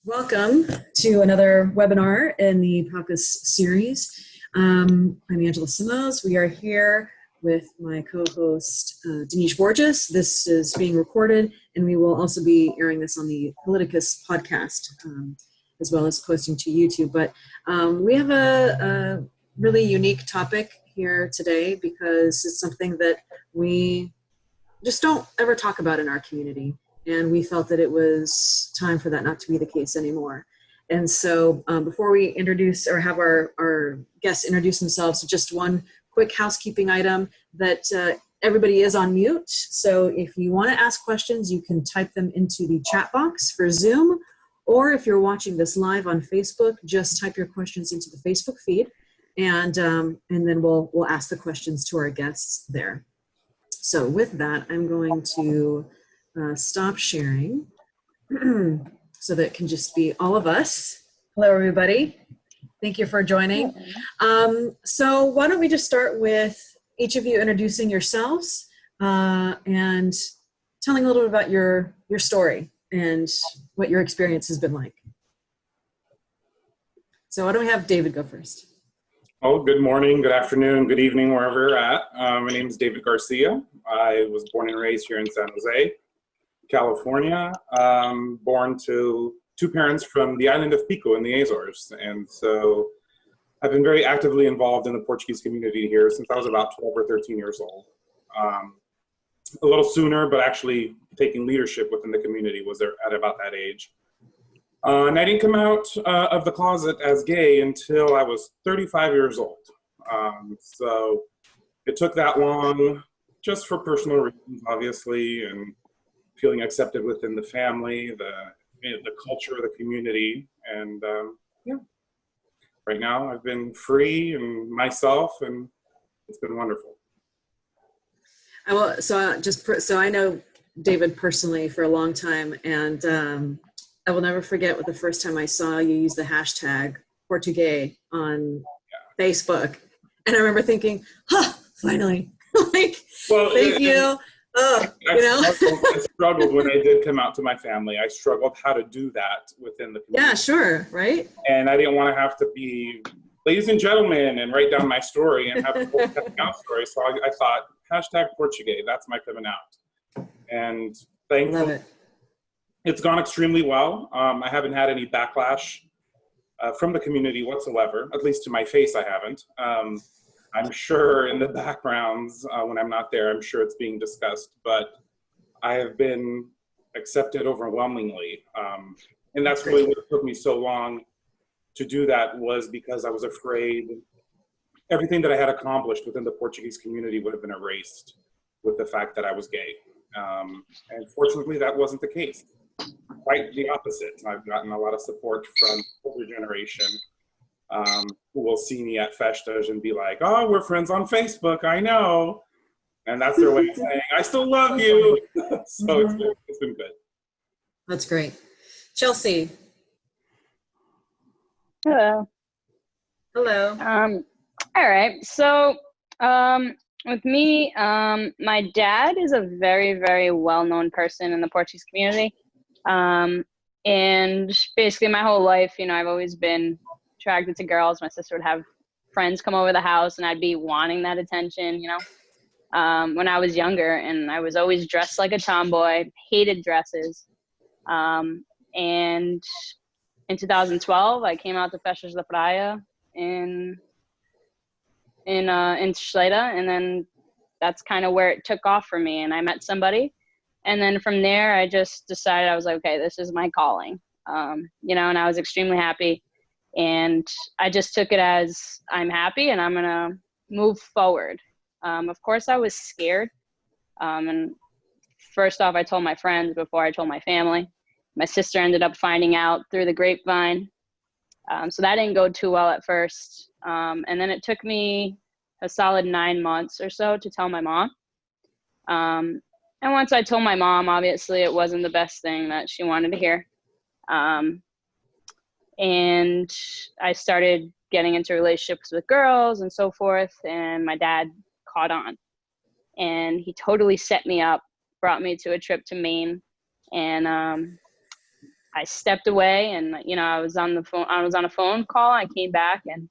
Welcome to another webinar in the PALITICUS series. I'm Angela Simoes. We are here with my co-host Denise Borges. This is being recorded, and we will also be airing this on the PALITICUS podcast, as well as posting to YouTube. But we have a really unique topic here today because it's something that we just don't ever talk about in our community. And we felt that it was time for that not to be the case anymore. And so before we introduce or have our guests introduce themselves, just one quick housekeeping item that everybody is on mute. So if you want to ask questions, you can type them into the chat box for Zoom, or if you're watching this live on Facebook, just type your questions into the Facebook feed, and then we'll ask the questions to our guests there. So with that, I'm going to stop sharing so that it can just be all of us. Hello, everybody. Thank you for joining. So why don't we just start with each of you introducing yourselves and telling a little bit about your story and what your experience has been like. So why don't we have David go first? Oh, good morning, good afternoon, good evening, wherever you're at. My name is David Garcia. I was born and raised here in San Jose, California, born to two parents from the island of Pico in the Azores. And so I've been very actively involved in the Portuguese community here since I was about 12 or 13 years old. A little sooner, but actually taking leadership within the community was at about that age. And I didn't come out of the closet as gay until I was 35 years old. So it took that long just for personal reasons, obviously, and feeling accepted within the family, the culture, the community, and yeah. Right now, I've been free and myself, and it's been wonderful. So I know David personally for a long time, and I will never forget what the first time I saw you use the hashtag Portuguese on Facebook, and I remember thinking, finally, thank you. I struggled when I did come out to my family. I struggled how to do that within the community. Yeah, sure, right? And I didn't want to have to be, ladies and gentlemen, and write down my story and have a whole coming out story. So I thought, hashtag Portuguese, that's my coming out. And thankfully, it's gone extremely well. I haven't had any backlash from the community whatsoever, at least to my face I haven't. I'm sure in the backgrounds, when I'm not there, I'm sure it's being discussed, but I have been accepted overwhelmingly. And that's really what took me so long to do that, was because I was afraid everything that I had accomplished within the Portuguese community would have been erased with the fact that I was gay. And fortunately, that wasn't the case. Quite the opposite. I've gotten a lot of support from the older generation who will see me at festas and be like, oh, we're friends on Facebook, I know. And that's their way of saying, I still love you. So it's been good. That's great. Chelsie. Hello. Hello. All right. So with me, my dad is a very, very well-known person in the Portuguese community. And basically my whole life, I've always been attracted to girls. My sister would have friends come over the house and I'd be wanting that attention, when I was younger, and I was always dressed like a tomboy, hated dresses. And in 2012, I came out to Festas da Praia in Chelsie, and then that's kind of where it took off for me, and I met somebody. And then from there, I just decided, I was like, okay, this is my calling, and I was extremely happy. And I just took it as, I'm happy and I'm going to move forward. Of course, I was scared. And first off, I told my friends before I told my family. My sister ended up finding out through the grapevine. So that didn't go too well at first. And then it took me a solid 9 months or so to tell my mom. And once I told my mom, obviously it wasn't the best thing that she wanted to hear. And I started getting into relationships with girls and so forth, and my dad caught on. And he totally set me up, brought me to a trip to Maine, and I stepped away and, I was on a phone call. I came back and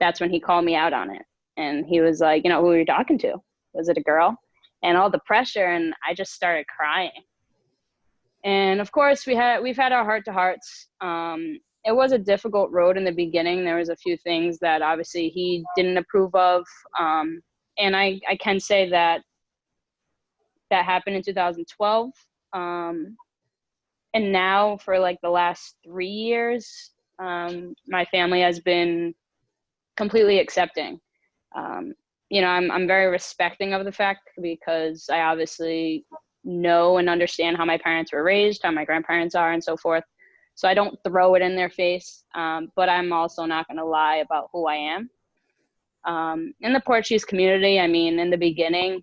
that's when he called me out on it. And he was like, who were you talking to? Was it a girl? And all the pressure. And I just started crying. And of course we've had our heart to hearts. It was a difficult road in the beginning. There was a few things that obviously he didn't approve of. And I can say that happened in 2012. And now for like the last 3 years, my family has been completely accepting. I'm very respecting of the fact because I obviously know and understand how my parents were raised, how my grandparents are, and so forth. So I don't throw it in their face, but I'm also not going to lie about who I am. In the Portuguese community, in the beginning,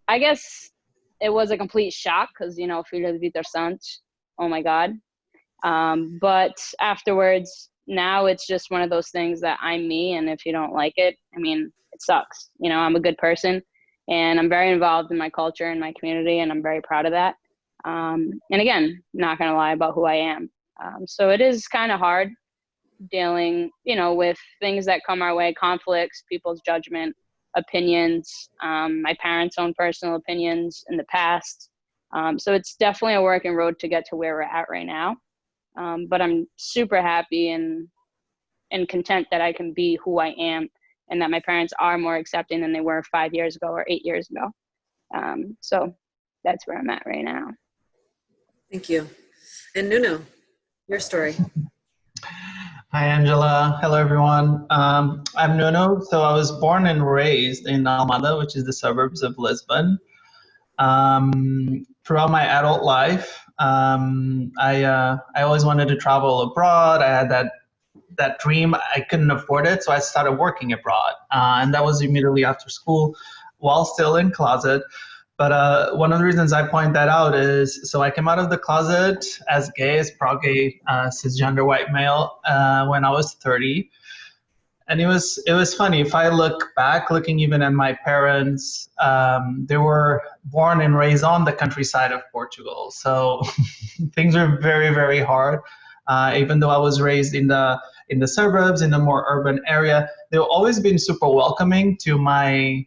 I guess it was a complete shock because, filho de Vitor Santos, oh my God. But afterwards, now it's just one of those things that I'm me. And if you don't like it, it sucks. I'm a good person and I'm very involved in my culture and my community. And I'm very proud of that. And again, not going to lie about who I am. So it is kind of hard dealing, with things that come our way, conflicts, people's judgment, opinions, my parents' own personal opinions in the past. So it's definitely a working road to get to where we're at right now. But I'm super happy and content that I can be who I am and that my parents are more accepting than they were 5 years ago or 8 years ago. So that's where I'm at right now. Thank you. And Nuno, your story. Hi, Angela. Hello, everyone. I'm Nuno. So I was born and raised in Almada, which is the suburbs of Lisbon. Throughout my adult life, I always wanted to travel abroad. I had that dream. I couldn't afford it, so I started working abroad. And that was immediately after school while still in closet. But one of the reasons I point that out is, so I came out of the closet as gay, as proud gay, cisgender white male when I was 30. And it was funny. If I look back, looking even at my parents, they were born and raised on the countryside of Portugal. So things were very, very hard. Even though I was raised in the suburbs, in a more urban area, they've always been super welcoming to my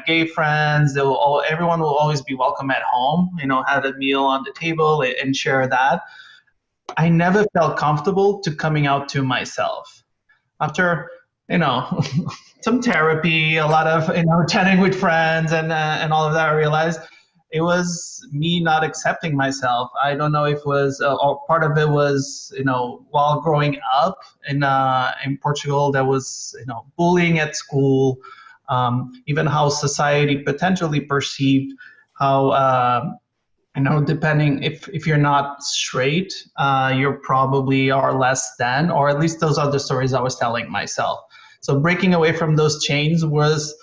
gay friends. Everyone will always be welcome at home. Have a meal on the table and share that. I never felt comfortable to coming out to myself. After some therapy, a lot of chatting with friends and all of that, I realized it was me not accepting myself. I don't know if it was, or part of it was, while growing up in Portugal, there was, bullying at school, even how society potentially perceived how, depending if you're not straight, you probably are less than, or at least those are the stories I was telling myself. So breaking away from those chains was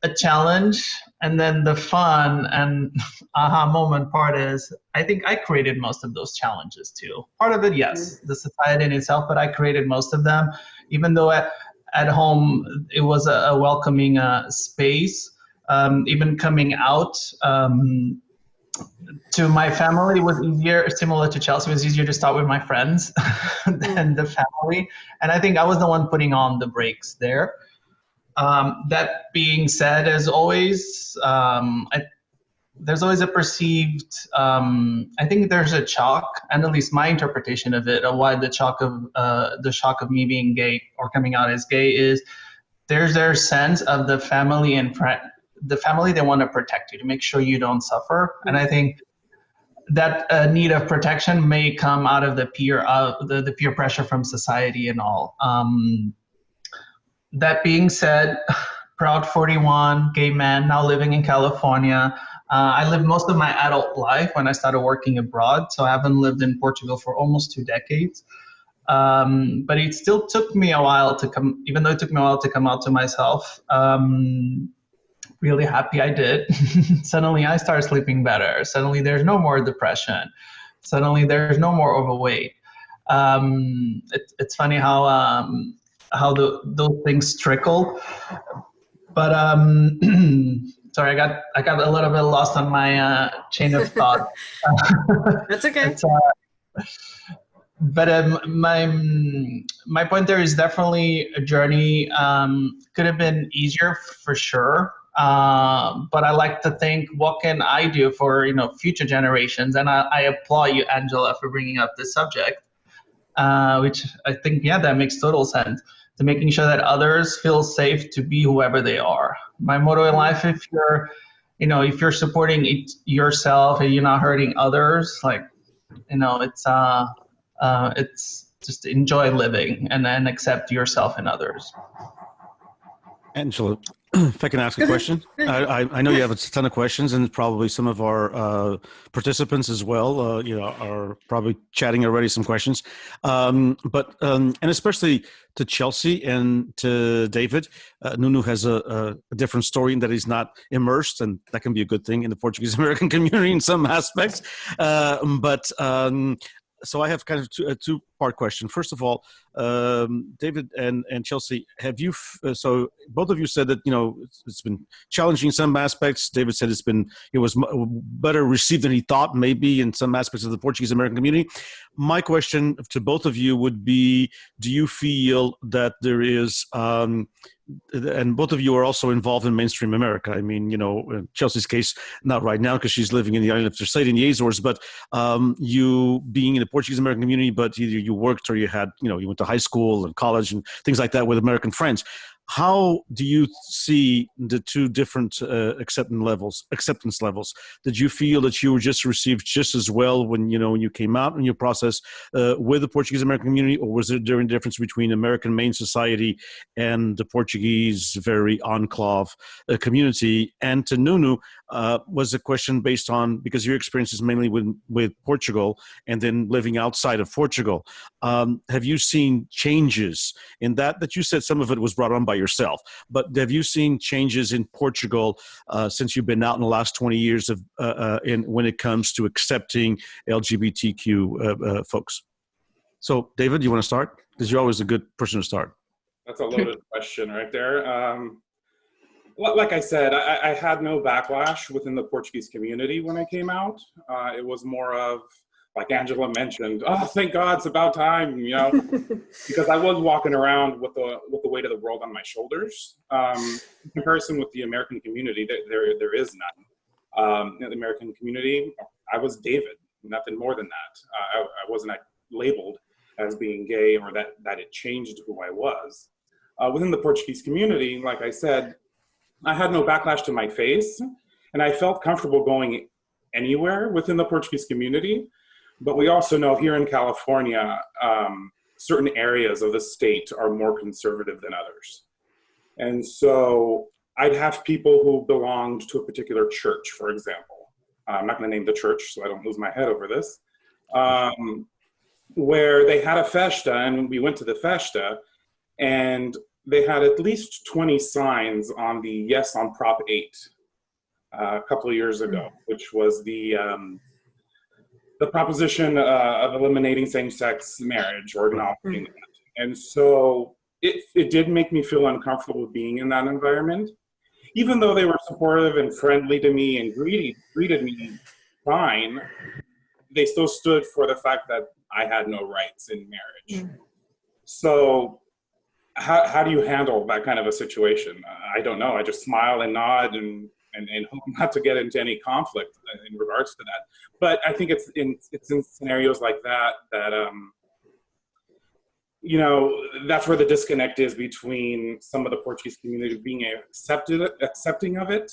a challenge. And then the fun and aha moment part is, I think I created most of those challenges too. Part of it, yes, the society in itself, but I created most of them. Even though at home it was a welcoming space, even coming out to my family was easier, similar to Chelsie, it was easier to start with my friends than the family. And I think I was the one putting on the brakes there. That being said, as always, there's always a perceived, I think there's a shock, and at least my interpretation of it, of why the shock of me being gay or coming out as gay is there's their sense of the family and the family, they want to protect you to make sure you don't suffer. And I think that need of protection may come out of the peer pressure from society and all. That being said, proud 41, gay man, now living in California. I lived most of my adult life when I started working abroad, so I haven't lived in Portugal for almost 2 decades. But it still took me a while to come, even though it took me a while to come out to myself. Really happy I did. Suddenly I started sleeping better. Suddenly there's no more depression. Suddenly there's no more overweight. It's funny how those things trickle. But sorry, I got a little bit lost on my chain of thought. That's okay. but my point there is definitely a journey. Could have been easier for sure. But I like to think, what can I do for future generations? And I applaud you, Angela, for bringing up this subject, which I think, yeah, that makes total sense. To making sure that others feel safe to be whoever they are. My motto in life: if you're supporting yourself and you're not hurting others, it's just enjoy living and then accept yourself and others. Angela, if I can ask a question, I know you have a ton of questions, and probably some of our participants as well, are probably chatting already some questions. And especially to Chelsie and to David, Nuno has a different story in that he's not immersed, and that can be a good thing in the Portuguese American community in some aspects. So I have kind of a two-part question. First of all, David and Chelsie, have you? So both of you said that it's been challenging in some aspects. David said it was better received than he thought, maybe in some aspects of the Portuguese American community. My question to both of you would be: do you feel that there is? And both of you are also involved in mainstream America. I mean, in Chelsea's case, not right now because she's living in the island of Terceira in the Azores, but you being in the Portuguese American community, but either you worked or you had, you went to high school and college and things like that with American friends. How do you see the two different acceptance levels? Did you feel that you were just received just as well when you came out in your process with the Portuguese American community, or was there a difference between American main society and the Portuguese very enclave community? And to Nuno, was a question based on, because your experience is mainly with Portugal and then living outside of Portugal. Have you seen changes in that you said some of it was brought on by yourself, but have you seen changes in Portugal since you've been out in the last 20 years when it comes to accepting LGBTQ folks? So David, you want to start? Because you're always a good person to start. That's a loaded question right there. Like I said, I had no backlash within the Portuguese community when I came out. It was more of, like Angela mentioned, oh, thank God, it's about time, because I was walking around with the weight of the world on my shoulders. In comparison with the American community, there is none. In the American community, I was David, nothing more than that. I wasn't labeled as being gay or that it changed who I was. Within the Portuguese community, like I said, I had no backlash to my face, and I felt comfortable going anywhere within the Portuguese community. But we also know here in California, certain areas of the state are more conservative than others. And so I'd have people who belonged to a particular church, for example. I'm not going to name the church so I don't lose my head over this, where they had a festa, and we went to the festa, and they had at least 20 signs on the Yes on Prop 8 a couple of years ago, which was the proposition of eliminating same-sex marriage or acknowledging that. And so it did make me feel uncomfortable being in that environment. Even though they were supportive and friendly to me and greeted me fine, they still stood for the fact that I had no rights in marriage. So how do you handle that kind of a situation? I don't know. I just smile and nod and hope not to get into any conflict in regards to that. But I think it's in scenarios like that that's where the disconnect is between some of the Portuguese community being accepting of it,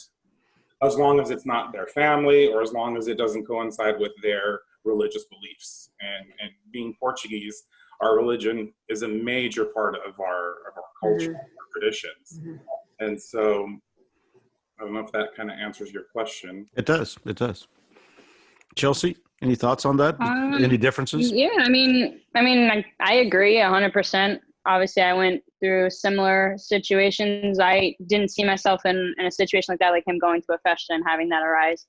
as long as it's not their family or as long as it doesn't coincide with their religious beliefs. And being Portuguese, our religion is a major part of our culture, our traditions. And so I don't know if that kind of answers your question. It does. Chelsie, any thoughts on that? Any differences? Yeah, I mean, I agree 100%. Obviously, I went through similar situations. I didn't see myself in a situation like that, like him going to a festa and having that arise.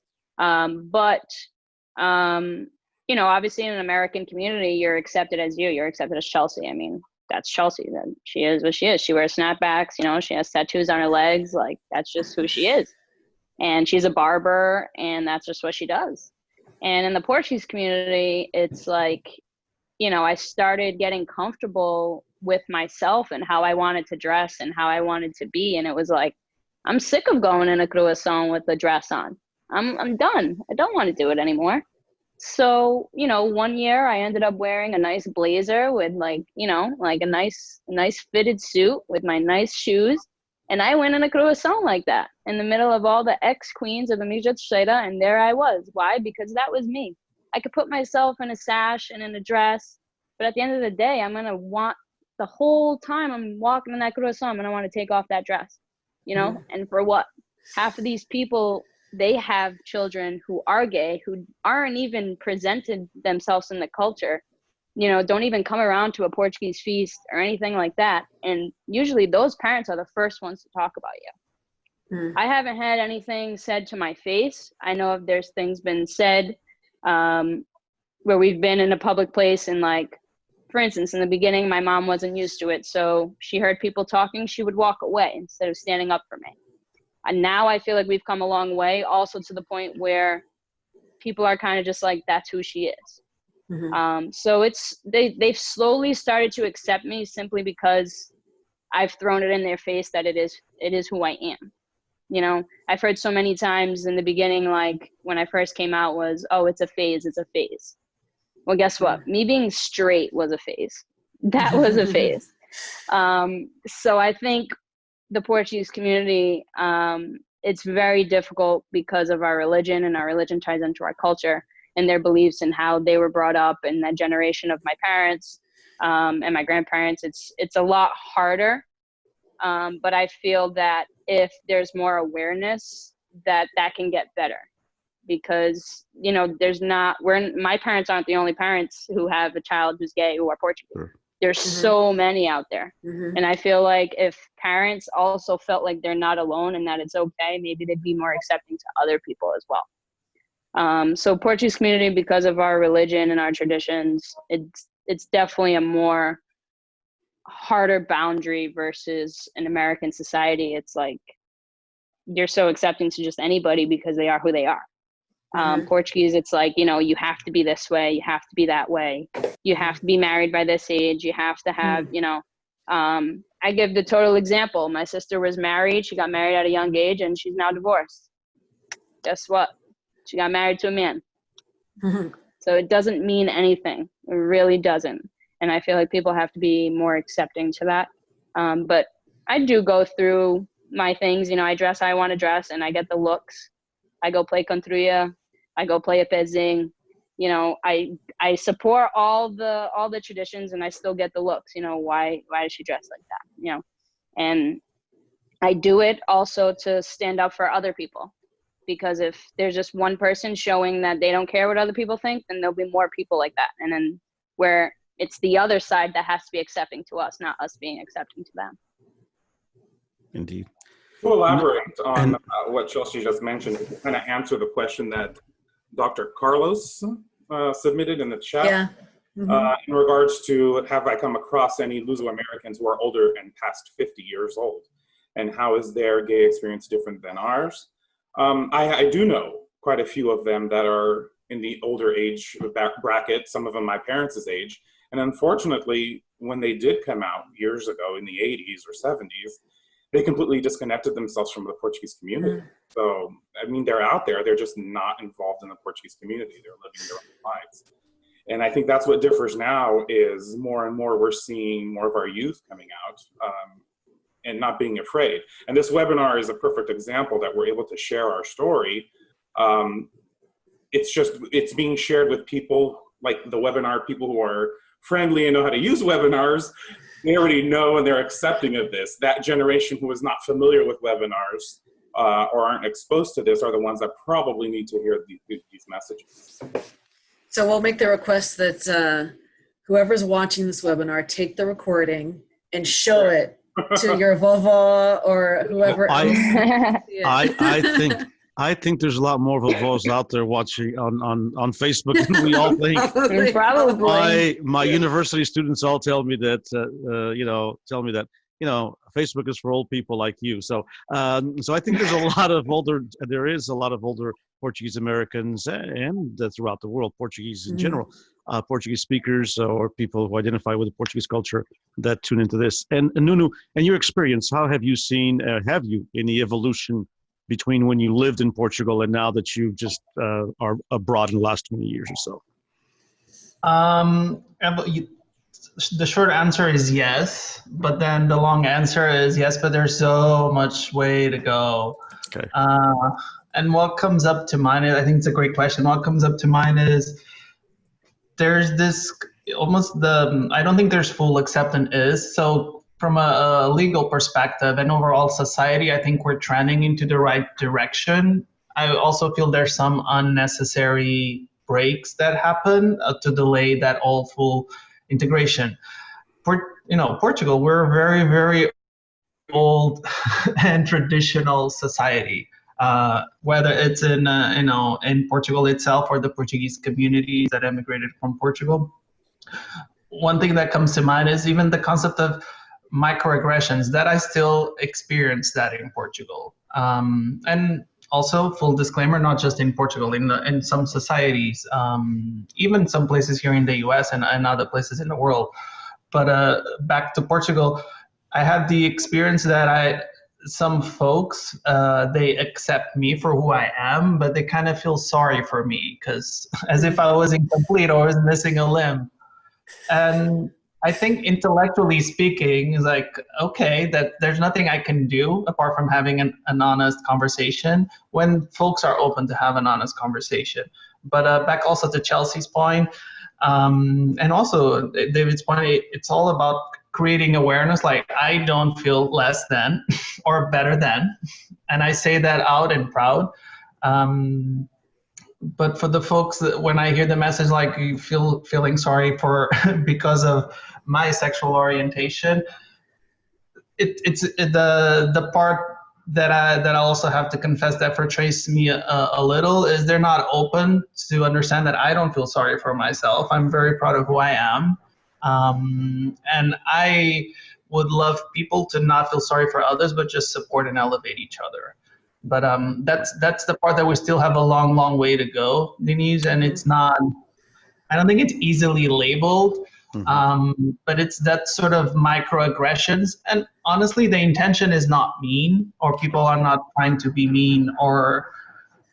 Obviously in an American community, you're accepted as you. You're accepted as Chelsie. I mean, that's Chelsie. She is what she is. She wears snapbacks. She has tattoos on her legs. Like, that's just who she is. And she's a barber, and that's just what she does. And in the Portuguese community, it's like, I started getting comfortable with myself and how I wanted to dress and how I wanted to be. And it was like, I'm sick of going in a croissant with a dress on. I'm done. I don't want to do it anymore. So, one year I ended up wearing a nice blazer with like a nice fitted suit with my nice shoes. And I went in a croissant like that in the middle of all the ex-queens of the Mijat Sheda, and there I was. Why? Because that was me. I could put myself in a sash and in a dress, but at the end of the day, I'm going to want the whole time I'm walking in that croissant, I'm going to want to take off that dress, and for what? Half of these people, they have children who are gay, who aren't even presented themselves in the culture, don't even come around to a Portuguese feast or anything like that. And usually those parents are the first ones to talk about you. I haven't had anything said to my face. I know if there's things been said where we've been in a public place and like, for instance, in the beginning, my mom wasn't used to it. So she heard people talking, she would walk away instead of standing up for me. And now I feel like we've come a long way, also to the point where people are kind of just like, that's who she is. So they've slowly started to accept me simply because I've thrown it in their face that it is who I am. I've heard so many times in the beginning, like when I first came out was, oh, it's a phase. Well, guess what? Me being straight was a phase. That was a phase. So I think the Portuguese community, it's very difficult because of our religion, and our religion ties into our culture and their beliefs and how they were brought up, and that generation of my parents and my grandparents. It's a lot harder. But I feel that if there's more awareness, that can get better, because my parents aren't the only parents who have a child who's gay who are Portuguese. Sure. There's so many out there. And I feel like if parents also felt like they're not alone and that it's okay, maybe they'd be more accepting to other people as well. So Portuguese community, because of our religion and our traditions, it's definitely a more harder boundary versus an American society. It's like you're so accepting to just anybody because they are who they are. Portuguese, it's like, you have to be this way, you have to be that way, you have to be married by this age, you have to have, I give the total example. My sister was married, she got married at a young age, and she's now divorced. Guess what? She got married to a man. So it doesn't mean anything. It really doesn't. And I feel like people have to be more accepting to that. But I do go through my things, I dress how I want to dress, and I get the looks. I go play contruya, I go play a pezing, I support all the traditions, and I still get the looks. Why does she dress like that? And I do it also to stand up for other people, because if there's just one person showing that they don't care what other people think, then there'll be more people like that. And then where it's the other side that has to be accepting to us, not us being accepting to them. Indeed. To elaborate on what Chelsie just mentioned, to kind of answer the question that Dr. Carlos submitted in the chat, in regards to, have I come across any Luso-Americans who are older and past 50 years old, and how is their gay experience different than ours? I do know quite a few of them that are in the older age bracket, some of them my parents' age, and unfortunately, when they did come out years ago in the 80s or 70s, they completely disconnected themselves from the Portuguese community. So, I mean, they're out there, they're just not involved in the Portuguese community. They're living their own lives. And I think that's what differs now, is more and more we're seeing more of our youth coming out and not being afraid. And this webinar is a perfect example that we're able to share our story. It's being shared with people like the webinar, people who are friendly and know how to use webinars. They already know and they're accepting of this. That generation who is not familiar with webinars or aren't exposed to this are the ones that probably need to hear these messages. So we'll make the request that whoever's watching this webinar, take the recording and show it to your vova or whoever else. I think there's a lot more vovos out there watching on Facebook than we all think. Probably. My university students all tell me that Facebook is for old people like you. So I think there is a lot of older Portuguese Americans and throughout the world, Portuguese in general. Portuguese speakers or people who identify with the Portuguese culture that tune into this. And Nuno, in your experience, how have you seen, any evolution between when you lived in Portugal and now that you just are abroad in the last 20 years or so? The short answer is yes, but then the long answer is yes, but there's so much way to go. Okay. And what comes up to mind, I think it's a great question. What comes up to mind is there's this I don't think there's full acceptance. So from a legal perspective and overall society, I think we're trending into the right direction. I also feel there's some unnecessary breaks that happen to delay that all full integration. Portugal, we're a very, very old and traditional society. Whether it's in Portugal itself or the Portuguese communities that emigrated from Portugal. One thing that comes to mind is even the concept of microaggressions that I still experience that in Portugal. And also, full disclaimer, not just in Portugal, in some societies, even some places here in the US and other places in the world. But back to Portugal, I had the experience that some folks, they accept me for who I am, but they kind of feel sorry for me because as if I was incomplete or was missing a limb. And I think intellectually speaking, is like, okay, that there's nothing I can do apart from having an honest conversation when folks are open to have an honest conversation. But back also to Chelsea's point, and also David's point, it's all about creating awareness. Like, I don't feel less than or better than, and I say that out and proud. But for the folks that when I hear the message, like you feeling sorry for because of my sexual orientation, it's the part that I also have to confess that frustrates me a little is they're not open to understand that I don't feel sorry for myself. I'm very proud of who I am, and I would love people to not feel sorry for others, but just support and elevate each other. But that's the part that we still have a long way to go, Denise, and it's not. I don't think it's easily labeled, but it's that sort of microaggressions. And honestly, the intention is not mean, or people are not trying to be mean, or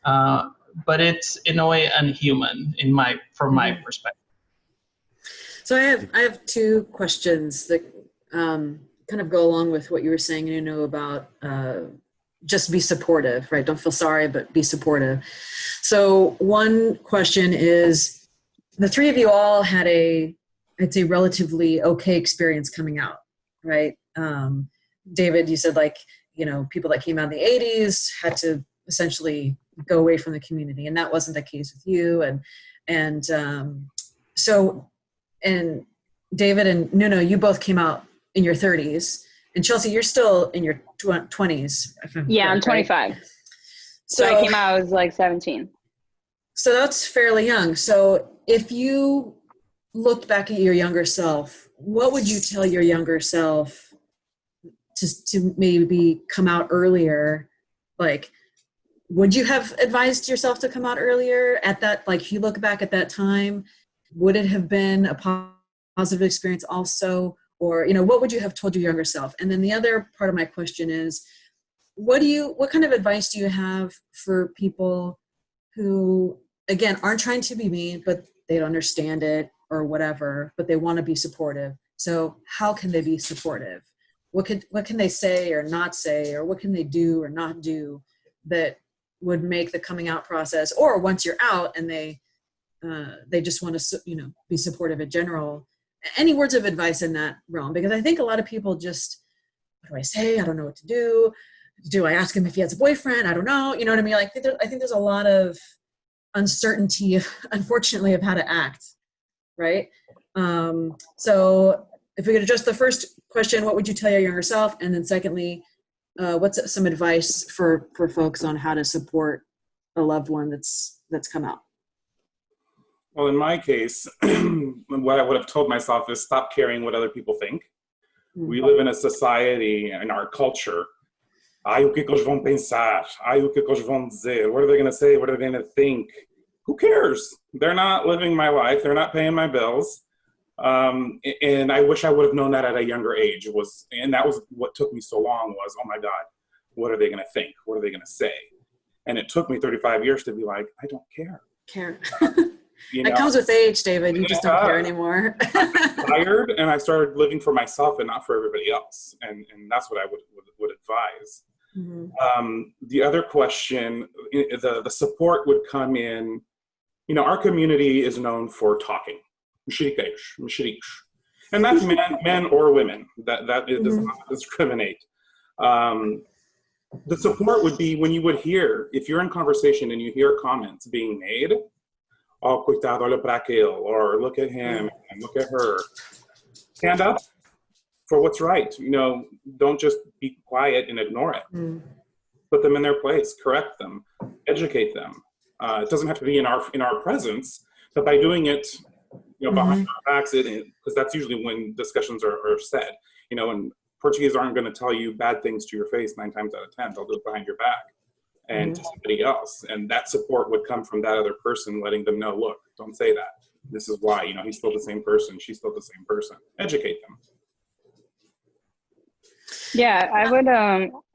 but it's in a way unhuman from my perspective. So I have two questions that kind of go along with what you were saying, Nuno, about just be supportive, right? Don't feel sorry, but be supportive. So one question is, the three of you all had I'd say relatively okay experience coming out, right? David, you said people that came out in the 80s had to essentially go away from the community, and that wasn't the case with you. And David and Nuno, you both came out in your 30s. And Chelsie, you're still in your 20s. Yeah, I'm 25. Right? So I came out, I was like 17. So that's fairly young. So if you looked back at your younger self, what would you tell your younger self to maybe come out earlier? Like, would you have advised yourself to come out earlier at that? Like, if you look back at that time, would it have been a positive experience also? Or, what would you have told your younger self? And then the other part of my question is, what kind of advice do you have for people who, again, aren't trying to be mean, but they don't understand it or whatever, but they want to be supportive? So how can they be supportive? What can they say or not say, or what can they do or not do that would make the coming out process, or once you're out and they just want to, be supportive in general? Any words of advice in that realm? Because I think a lot of people just, what do I say? I don't know what to do. Do I ask him if he has a boyfriend? I don't know. You know what I mean? Like, I think there's a lot of uncertainty, unfortunately, of how to act, right? So if we could address the first question, what would you tell your younger self? And then secondly, what's some advice for folks on how to support a loved one that's come out? Well, in my case, what I would have told myself is stop caring what other people think. We live in a society, in our culture. Ai, o que eles vão pensar? Ai, o que eles vão dizer? What are they going to say? What are they going to think? who cares? They're not living my life. They're not paying my bills. And I wish I would have known that at a younger age. And that was what took me so long was, oh my God, what are they going to think? What are they going to say? And it took me 35 years to be like, I don't care. It comes with age, David. You just don't care anymore. I'm tired, and I started living for myself and not for everybody else. And that's what I would advise. Mm-hmm. The other question, the support would come in, our community is known for talking. And that's men or women. That it does not discriminate. The support would be when you would hear, if you're in conversation and you hear comments being made, oh, coitado, olha para aquele, or look at him and look at her. Stand up for what's right. Don't just be quiet and ignore it. Put them in their place, correct them, educate them. It doesn't have to be in our presence, but by doing it, behind our backs, because that's usually when discussions are said. And Portuguese aren't going to tell you bad things to your face 9 times out of 10. They'll do it behind your back and to somebody else. And that support would come from that other person, letting them know, look, don't say that. This is why, he's still the same person. She's still the same person. Educate them. Yeah, I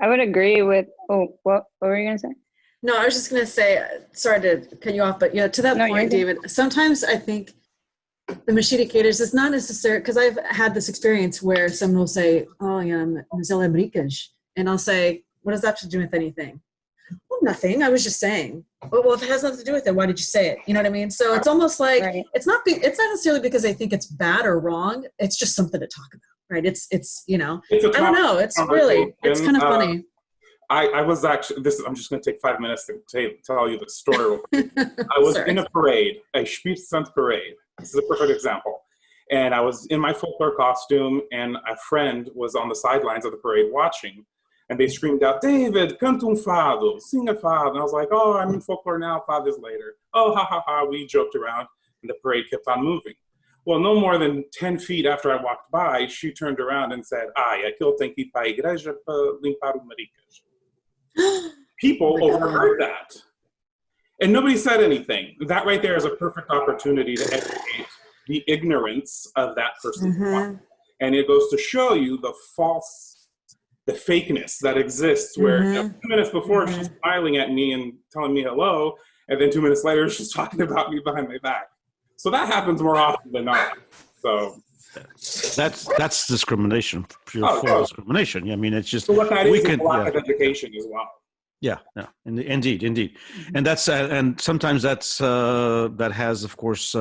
would agree with, what were you going to say? No, I was just going to say, sorry to cut you off, but to that point, David, sometimes I think the mexicators is not necessary, because I've had this experience where someone will say, oh, mas ela é bricas. And I'll say, what does that have to do with anything? Well, nothing. I was just saying. Well, if it has nothing to do with it, why did you say it? You know what I mean? So it's almost like it's not necessarily because I think it's bad or wrong. It's just something to talk about, right? It's I don't know. It's kind of funny. I was actually, I'm just going to take 5 minutes to tell you the story. I was in a parade, a Spiritisant parade. This is a perfect example. And I was in my folklore costume, and a friend was on the sidelines of the parade watching. And they screamed out, David, canta fado, sing a fado. And I was like, oh, I'm in folklore now, fado's later. Oh, ha, ha, ha. We joked around, and the parade kept on moving. Well, no more than 10 feet after I walked by, she turned around and said, aquilo tem que ir para a igreja para limpar o maricas. People overheard that. And nobody said anything. That right there is a perfect opportunity to educate the ignorance of that person. And it goes to show you the fakeness that exists where 2 minutes before she's smiling at me and telling me hello, and then 2 minutes later she's talking about me behind my back. So that happens more often than not. So that's discrimination, pure discrimination. I mean, it's just what that is a lack of education as well. Yeah, indeed, and that's and sometimes that has, of course,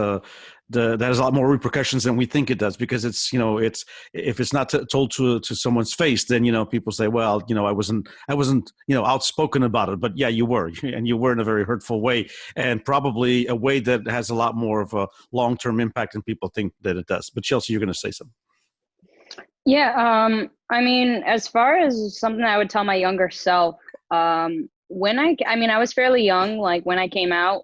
that has a lot more repercussions than we think it does, because it's if it's not told to someone's face, then people say, well, I wasn't outspoken about it, but yeah, you were, and you were in a very hurtful way, and probably a way that has a lot more of a long-term impact than people think that it does. But Chelsie, you're going to say something. Yeah, I mean, as far as something I would tell my younger self, when I was fairly young, like when I came out,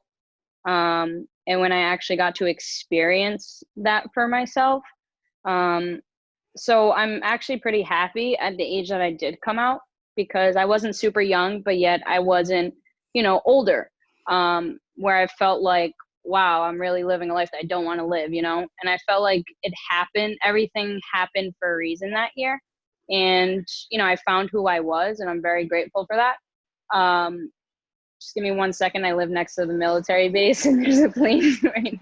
and when I actually got to experience that for myself. So I'm actually pretty happy at the age that I did come out, because I wasn't super young, but yet I wasn't, older, where I felt like, wow, I'm really living a life that I don't want to live, and I felt like everything happened for a reason that year. And, I found who I was, and I'm very grateful for that. Just give me 1 second. I live next to the military base, and there's a plane right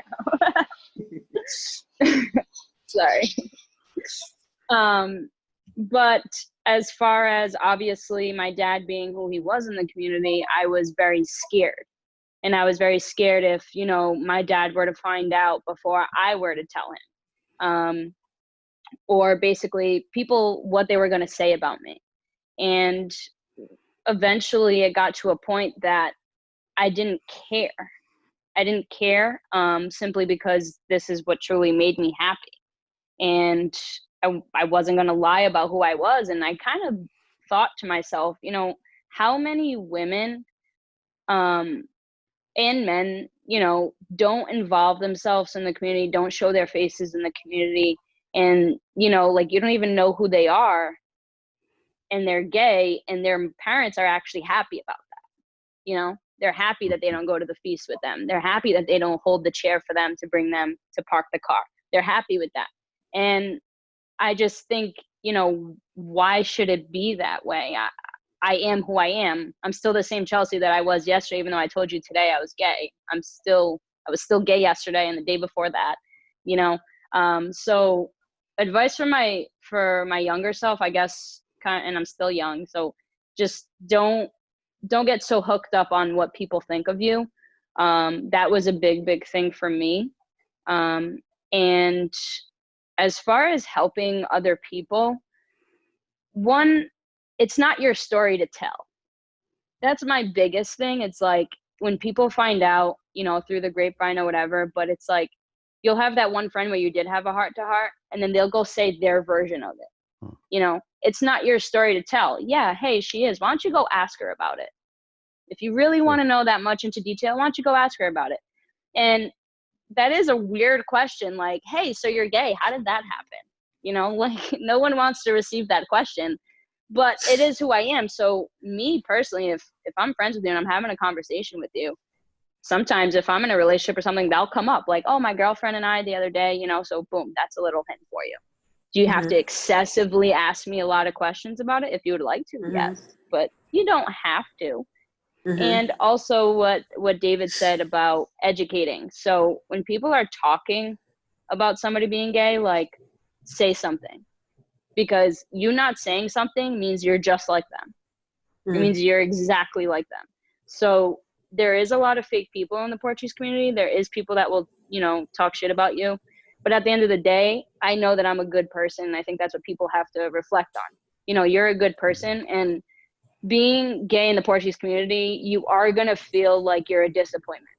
now. Sorry. But as far as obviously my dad being who he was in the community, I was very scared. And I was very scared if, my dad were to find out before I were to tell him. Or basically people, what they were going to say about me. And eventually it got to a point that I didn't care. I didn't care simply because this is what truly made me happy. And I wasn't going to lie about who I was. And I kind of thought to myself, how many women and men, don't involve themselves in the community, don't show their faces in the community. And, you don't even know who they are, and they're gay, and their parents are actually happy about that. They're happy that they don't go to the feast with them. They're happy that they don't hold the chair for them to bring them to park the car. They're happy with that. And I just think, you know, why should it be that way? I am who I am. I'm still the same Chelsie that I was yesterday, even though I told you today I was gay. I was still gay yesterday and the day before that, you know? So advice for my younger self, I guess, and I'm still young. So just don't get so hooked up on what people think of you. That was a big thing for me. And as far as helping other people, one, it's not your story to tell. That's my biggest thing. It's like when people find out, you know, through the grapevine or whatever, but it's like, you'll have that one friend where you did have a heart to heart, and then they'll go say their version of it. You know, it's not your story to tell. Yeah, hey, she is. Why don't you go ask her about it? If you really want to know that much into detail, why don't you go ask her about it? And that is a weird question. Like, hey, so you're gay. How did that happen? You know, like no one wants to receive that question, but it is who I am. So me personally, if I'm friends with you and I'm having a conversation with you, sometimes if I'm in a relationship or something, that'll come up like, oh, my girlfriend and I the other day, you know, so boom, that's a little hint for you. Do you have to excessively ask me a lot of questions about it? If you would like to, yes, but you don't have to. And also what David said about educating. So when people are talking about somebody being gay, like, say something, because you not saying something means you're just like them. It means you're exactly like them. So there is a lot of fake people in the Portuguese community. There is people that will, you know, talk shit about you. But at the end of the day, I know that I'm a good person. And I think that's what people have to reflect on. You know, you're a good person, and being gay in the Portuguese community, you are going to feel like you're a disappointment.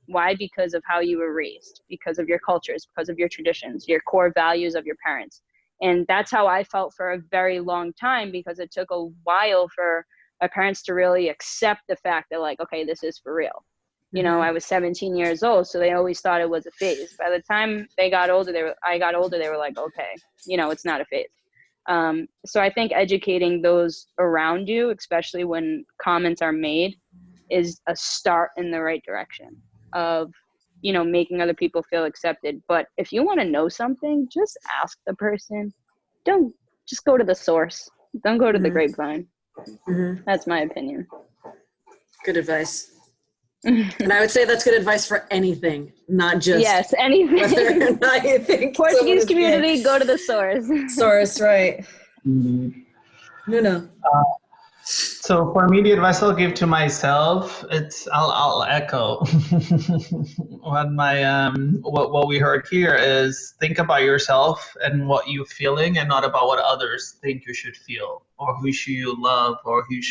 Why? Because of how you were raised, because of your cultures, because of your traditions, your core values of your parents. And that's how I felt for a very long time, because it took a while for my parents to really accept the fact that, like, okay, this is for real. You know, I was 17 years old, so they always thought it was a phase. By the time I got older, they were like, okay, you know, it's not a phase. So I think educating those around you, especially when comments are made, is a start in the right direction of, you know, making other people feel accepted. But if you want to know something, just ask the person. Don't just go to the source. Don't go to the grapevine. That's my opinion. Good advice. And I would say that's good advice for anything, not just anything. Whether or not you think Portuguese community, go to the source. Source, right? Nuno. So for me, the advice I'll give to myself, I'll echo what we heard here is think about yourself and what you're feeling, and not about what others think you should feel, or who should you love, or who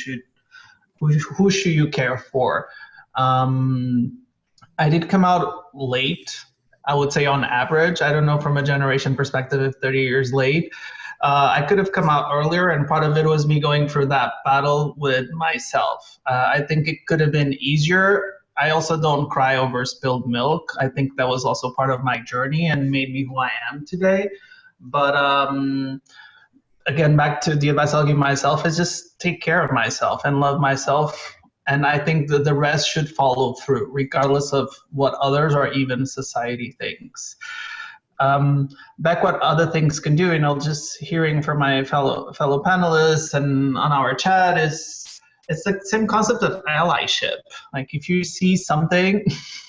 should you care for. I did come out late, I would say on average. I don't know from a generation perspective if 30 years late. I could have come out earlier, and part of it was me going through that battle with myself. I think it could have been easier. I also don't cry over spilled milk. I think that was also part of my journey and made me who I am today. But again, back to the advice I'll give myself is just take care of myself and love myself. And I think that the rest should follow through, regardless of what others or even society thinks. Back what other things can do, just hearing from my fellow panelists and on our chat it's the same concept of allyship. Like if you see something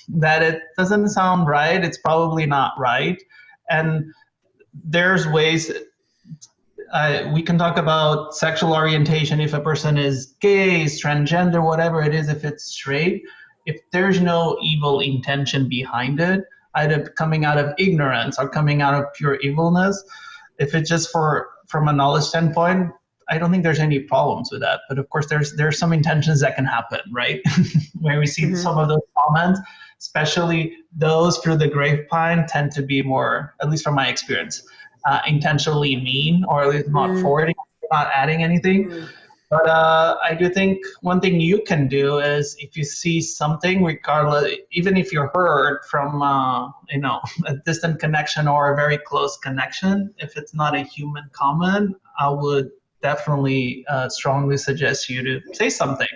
that it doesn't sound right, it's probably not right. And there's ways we can talk about sexual orientation, if a person is gay, transgender, whatever it is, if it's straight, if there's no evil intention behind it, either coming out of ignorance or coming out of pure evilness, if it's just from a knowledge standpoint, I don't think there's any problems with that. But of course, there's some intentions that can happen, right? Where we see some of those comments, especially those through the grapevine, tend to be more, at least from my experience, intentionally mean, or at least not forwarding, not adding anything. But I do think one thing you can do is if you see something, regardless, even if you're heard from a distant connection or a very close connection, if it's not a human comment, I would definitely strongly suggest you to say something.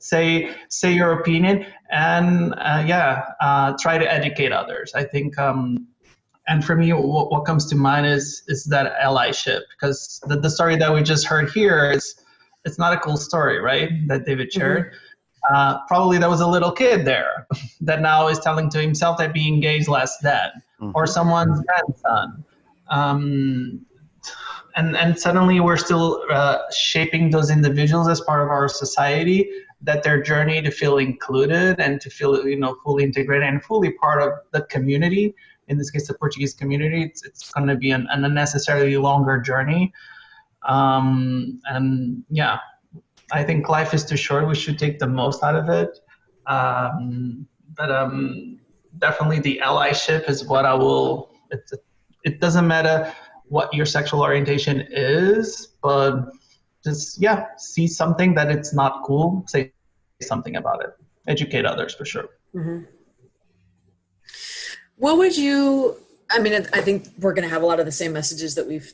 say your opinion, and try to educate others. I think, and for me, what comes to mind is that allyship, because the story that we just heard here it's not a cool story, right? That David shared. Probably there was a little kid there that now is telling to himself that being gay is less than, or someone's grandson. And suddenly we're still shaping those individuals as part of our society, that their journey to feel included and to feel, fully integrated and fully part of the community, in this case, the Portuguese community, it's going to be an unnecessarily longer journey. I think life is too short. We should take the most out of it. Definitely the allyship is what I will, it doesn't matter what your sexual orientation is, but just, see something that it's not cool, say something about it. Educate others, for sure. What would you, I think we're going to have a lot of the same messages that we've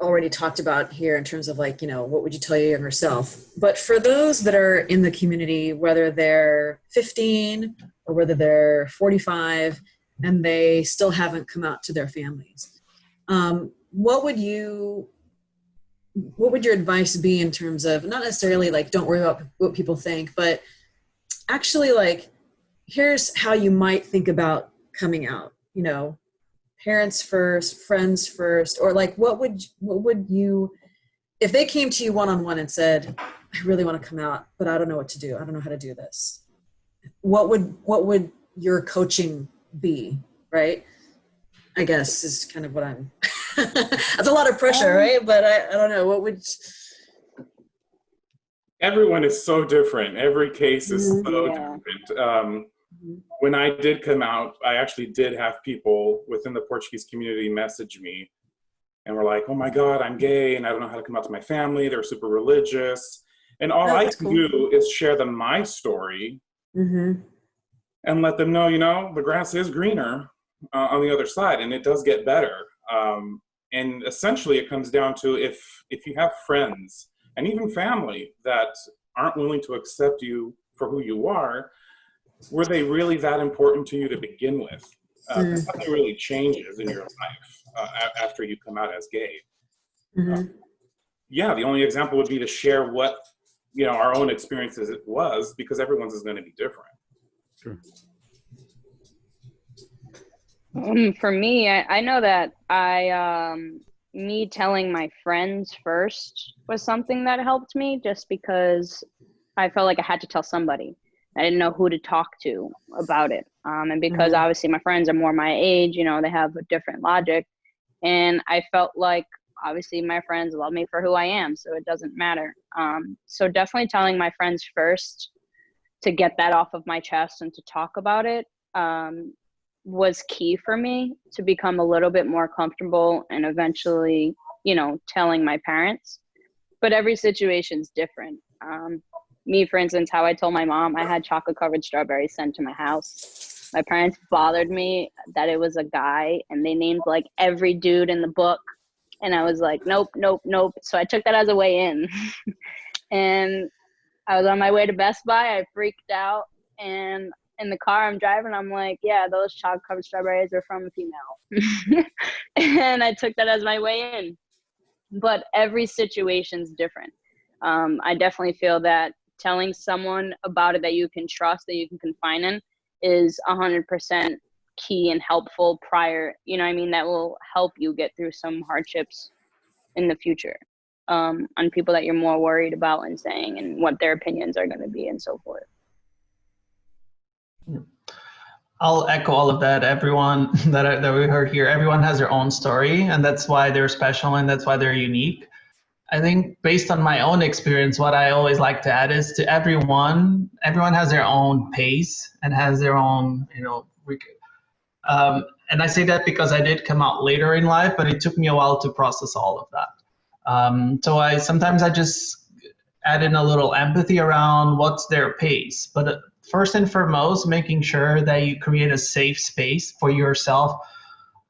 already talked about here in terms of what would you tell your younger self? But for those that are in the community, whether they're 15 or whether they're 45 and they still haven't come out to their families, what would your advice be in terms of, not necessarily don't worry about what people think, but actually here's how you might think about coming out, parents first, friends first, or what would you, if they came to you one-on-one and said, I really want to come out, but I don't know what to do. I don't know how to do this. What would your coaching be, right? I guess is kind of what I'm, that's a lot of pressure, right? But I don't know, what would... Everyone is so different. Every case is so different. When I did come out, I actually did have people within the Portuguese community message me and were like, oh my God, I'm gay and I don't know how to come out to my family. They're super religious. And all I can do is share them my story and let them know, the grass is greener on the other side, and it does get better. And essentially it comes down to if you have friends and even family that aren't willing to accept you for who you are, were they really that important to you to begin with? Nothing really changes in your life after you come out as gay. The only example would be to share what our own experiences it was, because everyone's is going to be different. Sure. For me, I know that me telling my friends first was something that helped me, just because I felt like I had to tell somebody. I didn't know who to talk to about it. And because obviously my friends are more my age, they have a different logic. And I felt like obviously my friends love me for who I am, so it doesn't matter. So definitely telling my friends first to get that off of my chest and to talk about it was key for me to become a little bit more comfortable and eventually, telling my parents. But every situation's different. Me, for instance, how I told my mom I had chocolate-covered strawberries sent to my house. My parents bothered me that it was a guy, and they named every dude in the book. And I was like, nope, nope, nope. So I took that as a way in. And I was on my way to Best Buy. I freaked out. And in the car I'm driving, I'm like, yeah, those chocolate-covered strawberries are from a female. And I took that as my way in. But every situation's different. I definitely feel that telling someone about it that you can trust, that you can confide in, is 100% key and helpful prior, that will help you get through some hardships in the future, on people that you're more worried about and saying and what their opinions are going to be and so forth. I'll echo all of that. Everyone that we heard here, everyone has their own story, and that's why they're special and that's why they're unique. I think based on my own experience, what I always like to add is to everyone has their own pace and has their own, and I say that because I did come out later in life, but it took me a while to process all of that. So sometimes I just add in a little empathy around what's their pace. But first and foremost, making sure that you create a safe space for yourself,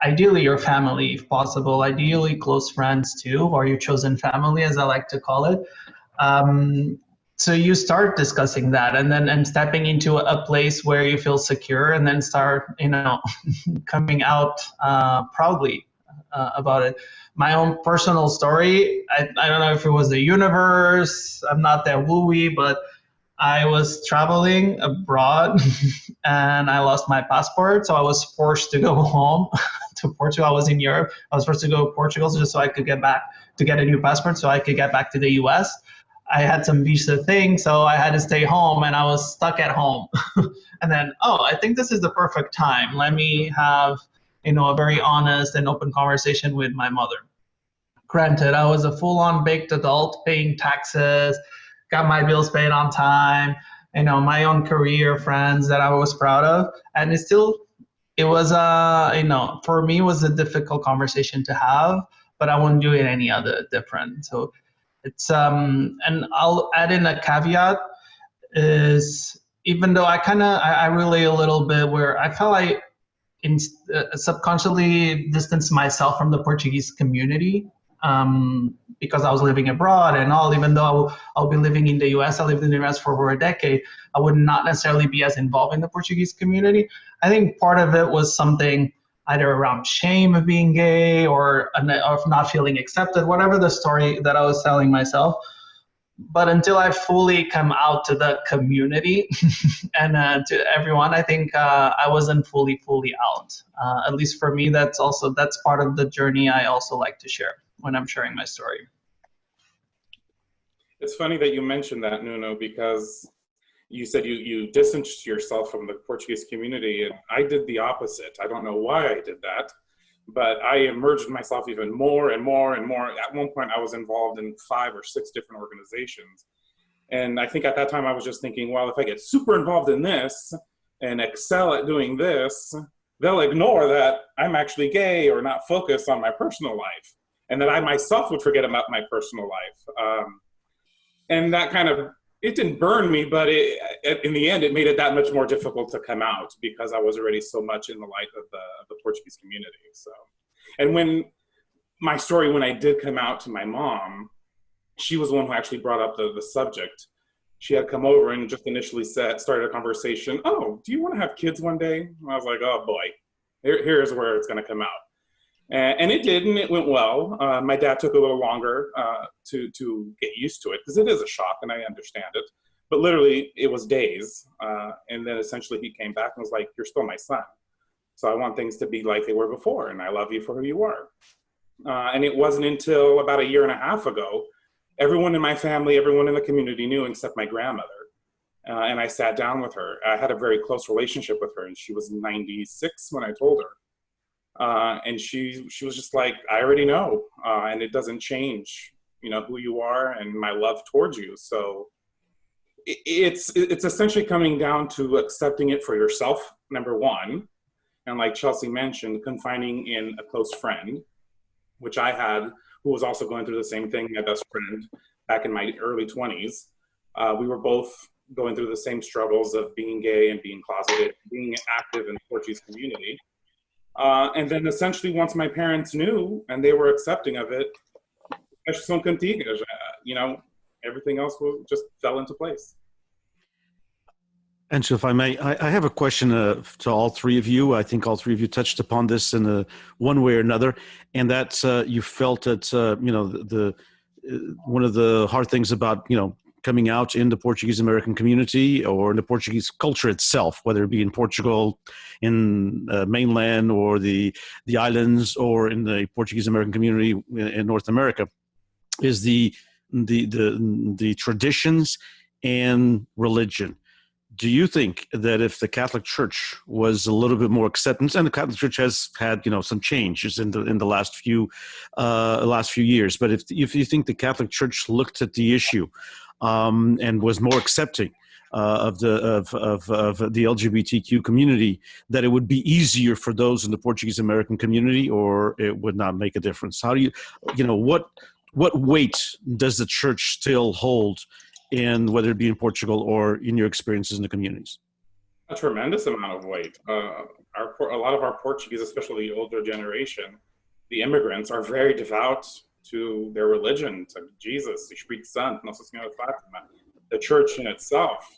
ideally your family if possible, ideally close friends too, or your chosen family as I like to call it, so you start discussing that, and stepping into a place where you feel secure, and then start, coming out proudly about it. My own personal story, I don't know if it was the universe, I'm not that wooey, but I was traveling abroad and I lost my passport. So I was forced to go home to Portugal. I was in Europe. I was forced to go to Portugal just so I could get back to get a new passport so I could get back to the US. I had some visa thing, so I had to stay home and I was stuck at home. And then, I think this is the perfect time. Let me have, a very honest and open conversation with my mother. Granted, I was a full-on baked adult, paying taxes, got my bills paid on time, my own career, friends that I was proud of. And it was, for me, it was a difficult conversation to have, but I wouldn't do it any other different. So it's, and I'll add in a caveat is, even though I relate a little bit where I felt like subconsciously distanced myself from the Portuguese community, because I was living abroad and all, even though I'll be living in the US, I lived in the US for over a decade, I would not necessarily be as involved in the Portuguese community. I think part of it was something either around shame of being gay or of not feeling accepted, whatever the story that I was telling myself. But until I fully come out to the community and to everyone, I think I wasn't fully out. At least for me, that's part of the journey I also like to share when I'm sharing my story. It's funny that you mentioned that, Nuno, because you said you distanced yourself from the Portuguese community, and I did the opposite. I don't know why I did that, but I immersed myself even more and more and more. At one point, I was involved in 5 or 6 different organizations. And I think at that time, I was just thinking, well, if I get super involved in this and excel at doing this, they'll ignore that I'm actually gay or not focused on my personal life, and that I myself would forget about my personal life. And that it didn't burn me, but in the end, it made it that much more difficult to come out because I was already so much in the light of the Portuguese community. So, and when I did come out to my mom, she was the one who actually brought up the subject. She had come over and just initially started a conversation. Oh, do you want to have kids one day? And I was like, oh boy, here's where it's going to come out. And it did, and it went well. My dad took a little longer to get used to it because it is a shock, and I understand it. But literally, it was days. And then essentially he came back and was like, you're still my son. So I want things to be like they were before, and I love you for who you are. And it wasn't until about 1.5 years ago, everyone in my family, everyone in the community knew except my grandmother. And I sat down with her. I had a very close relationship with her, and she was 96 when I told her. And she was just like, I already know, and it doesn't change, who you are and my love towards you. So it's essentially coming down to accepting it for yourself, number one. And like Chelsie mentioned, confining in a close friend, which I had, who was also going through the same thing, my best friend, back in my early 20s. We were both going through the same struggles of being gay and being closeted, being active in the Portuguese community. And then essentially once my parents knew and they were accepting of it, everything else just fell into place. And so if I may, I have a question to all three of you. I think all three of you touched upon this in one way or another. And that's you felt that, one of the hard things about, coming out in the Portuguese American community or in the Portuguese culture itself, whether it be in Portugal, in mainland or the islands, or in the Portuguese American community in North America, is the traditions and religion. Do you think that if the Catholic Church was a little bit more acceptance, and the Catholic Church has had some changes in the last few years, but if you think the Catholic Church looked at the issue and was more accepting of the LGBTQ community, that it would be easier for those in the Portuguese American community, or it would not make a difference? How do you what weight does the Church still hold in, whether it be in Portugal or in your experiences in the communities? A tremendous amount of weight. A lot of our Portuguese, especially the older generation, the immigrants, are very devout to their religion, to Jesus, Espírito Santo, Nossa Senhora de Fátima. the church in itself.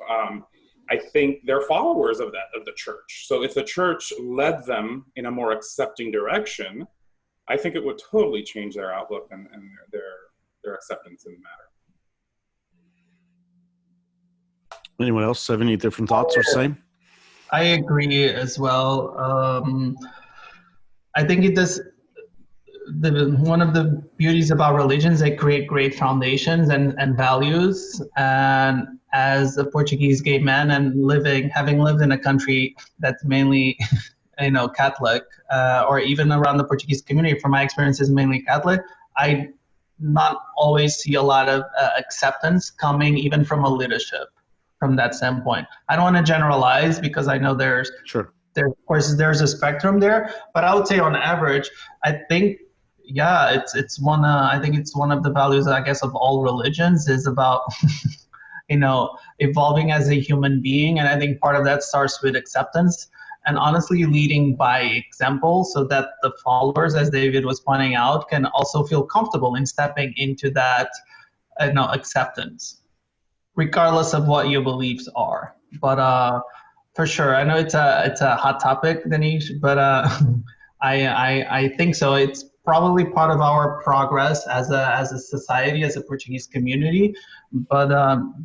I think they're followers of the church. So if the church led them in a more accepting direction, I think it would totally change their outlook and their acceptance in the matter. Anyone else have any different thoughts or same? I agree as well. I think it does. One of the beauties about religions, they create great foundations and values. And as a Portuguese gay man and having lived in a country that's mainly, Catholic, or even around the Portuguese community, from my experience is mainly Catholic, I not always see a lot of acceptance coming even from a leadership from that standpoint. I don't want to generalize because I know there's a spectrum there, but I would say on average, I think, it's one. I think it's one of the values, I guess, of all religions is about, evolving as a human being, and I think part of that starts with acceptance and honestly leading by example, so that the followers, as David was pointing out, can also feel comfortable in stepping into that, acceptance, regardless of what your beliefs are. But for sure, I know it's a hot topic, Dinesh, but I think so. It's probably part of our progress as a society, as a Portuguese community. But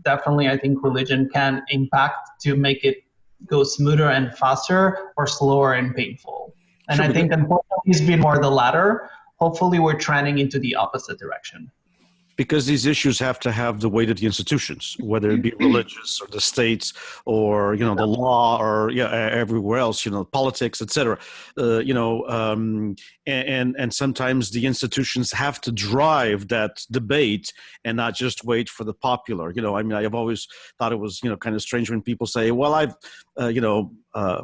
definitely, I think religion can impact to make it go smoother and faster, or slower and painful. And I think unfortunately it's been more the latter. Hopefully we're trending into the opposite direction. Because these issues have to have the weight of the institutions, whether it be religious or the states or, the law or everywhere else, politics, etc. And sometimes the institutions have to drive that debate and not just wait for the popular. I've always thought it was, kind of strange when people say, well, I've,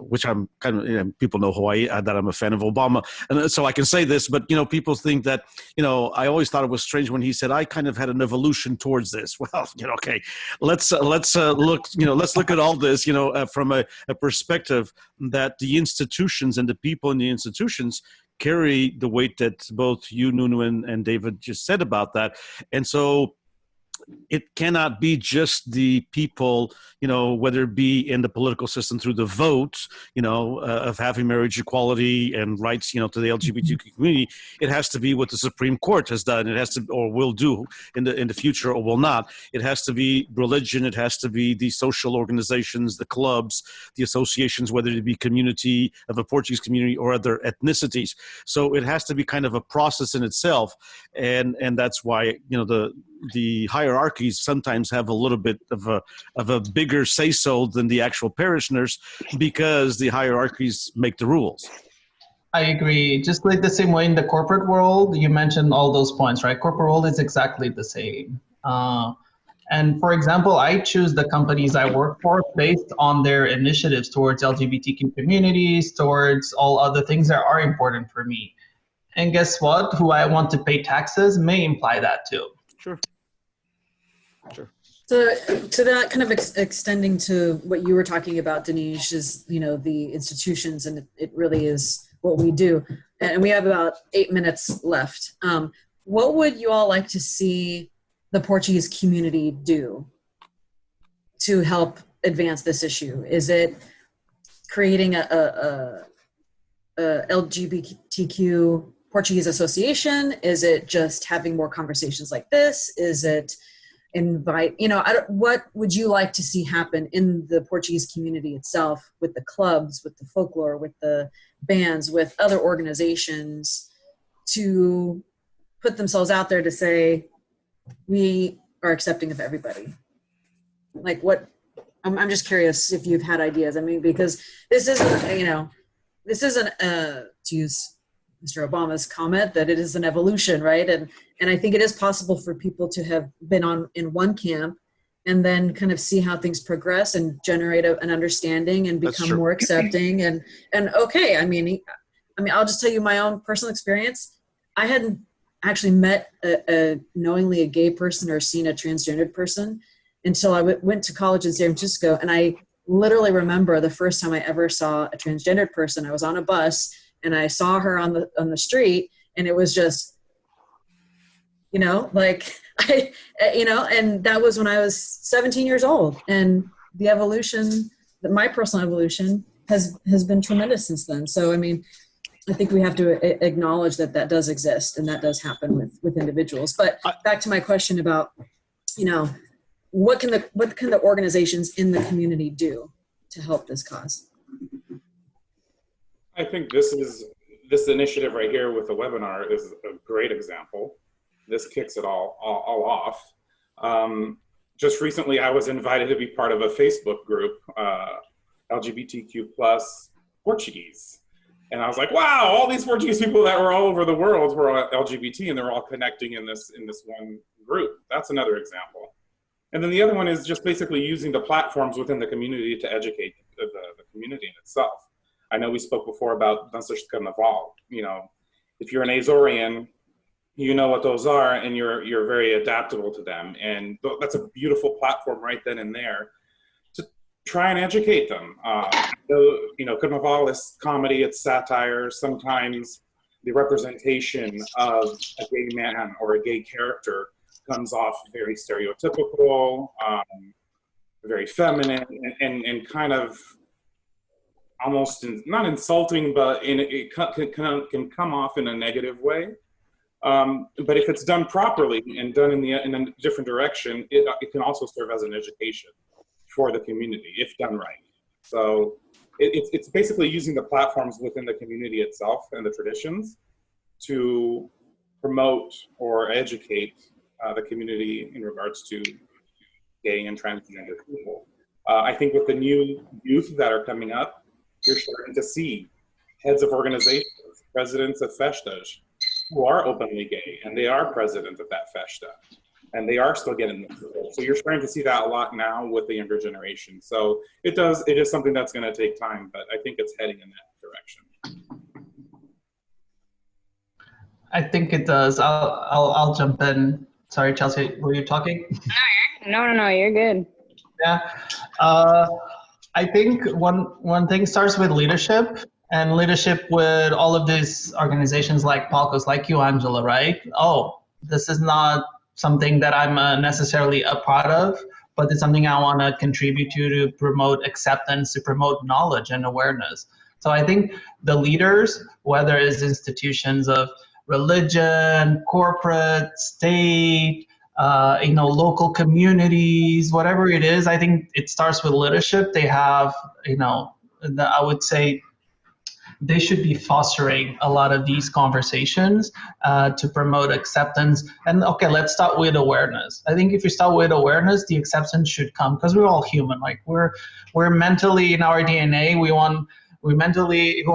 which I'm kind of, people know that I'm a fan of Obama. And so I can say this, but, people think that, I always thought it was strange when he said, I kind of had an evolution towards this. Well, okay, let's look at all this, from a perspective that the institutions and the people in the institutions carry the weight that both you, Nuno, and David just said about that. And so it cannot be just the people, whether it be in the political system through the vote, of having marriage equality and rights, to the LGBTQ community. It has to be what the Supreme Court has done. It has to, or will do in the future, or will not. It has to be religion. It has to be the social organizations, the clubs, the associations, whether it be community of a Portuguese community or other ethnicities. So it has to be kind of a process in itself. And that's why, the hierarchies sometimes have a little bit of a bigger say-so than the actual parishioners, because the hierarchies make the rules. I agree. Just like the same way in the corporate world, you mentioned all those points, right? Corporate world is exactly the same. And for example, I choose the companies I work for based on their initiatives towards LGBTQ communities, towards all other things that are important for me. And guess what? Who I want to pay taxes may imply that too. Sure. So to that kind of extending to what you were talking about, Dinesh, is, the institutions, and it really is what we do. And we have about 8 minutes left. What would you all like to see the Portuguese community do to help advance this issue? Is it creating a LGBTQ Portuguese association? Is it just having more conversations like this? Is it invite, what would you like to see happen in the Portuguese community itself, with the clubs, with the folklore, with the bands, with other organizations, to put themselves out there to say, we are accepting of everybody? Like what, I'm just curious if you've had ideas. Because this isn't, to use Mr. Obama's comment, that it is an evolution, right? And I think it is possible for people to have been in one camp and then kind of see how things progress and generate an understanding and become more accepting. And okay, I'll just tell you my own personal experience. I hadn't actually met knowingly a gay person or seen a transgendered person until I went to college in San Francisco. And I literally remember the first time I ever saw a transgendered person. I was on a bus and I saw her on the street, and it was just, like and that was when I was 17 years old, and the evolution, my personal evolution has been tremendous since then. So, I mean, I think we have to acknowledge that does exist and that does happen with individuals. But back to my question about, what can the organizations in the community do to help this cause? I think this initiative right here with the webinar is a great example. This kicks it all off. Just recently, I was invited to be part of a Facebook group, LGBTQ+ Portuguese. And I was like, wow, all these Portuguese people that were all over the world were LGBT, and they're all connecting in this one group. That's another example. And then the other one is just basically using the platforms within the community to educate the community in itself. I know we spoke before about Danças de Carnaval. If you're an Azorian, you know what those are, and you're very adaptable to them. And that's a beautiful platform right then and there to try and educate them. Carnaval is comedy, it's satire. Sometimes the representation of a gay man or a gay character comes off very stereotypical, very feminine, and kind of almost not insulting, but it can come off in a negative way. But if it's done properly and done in a different direction, it can also serve as an education for the community if done right. So it's basically using the platforms within the community itself and the traditions to promote or educate the community in regards to gay and transgender people. I think with the new youth that are coming up, you're starting to see heads of organizations, presidents of festas, who are openly gay, and they are president of that festa, and they are still getting the role. So you're starting to see that a lot now with the younger generation. So it is something that's going to take time, but I think it's heading in that direction. I think it does. I'll jump in. Sorry, Chelsie, were you talking? No, you're good. Yeah. I think one thing starts with leadership, and leadership with all of these organizations like PALITICUS, like you, Angela, right? Oh, this is not something that I'm necessarily a part of, but it's something I want to contribute to promote acceptance, to promote knowledge and awareness. So I think the leaders, whether it's institutions of religion, corporate, state, local communities, whatever it is, I think it starts with leadership. They have, I would say they should be fostering a lot of these conversations to promote acceptance. And okay, let's start with awareness. I think if you start with awareness, the acceptance should come, because we're all human. Like we're mentally, in our DNA, we want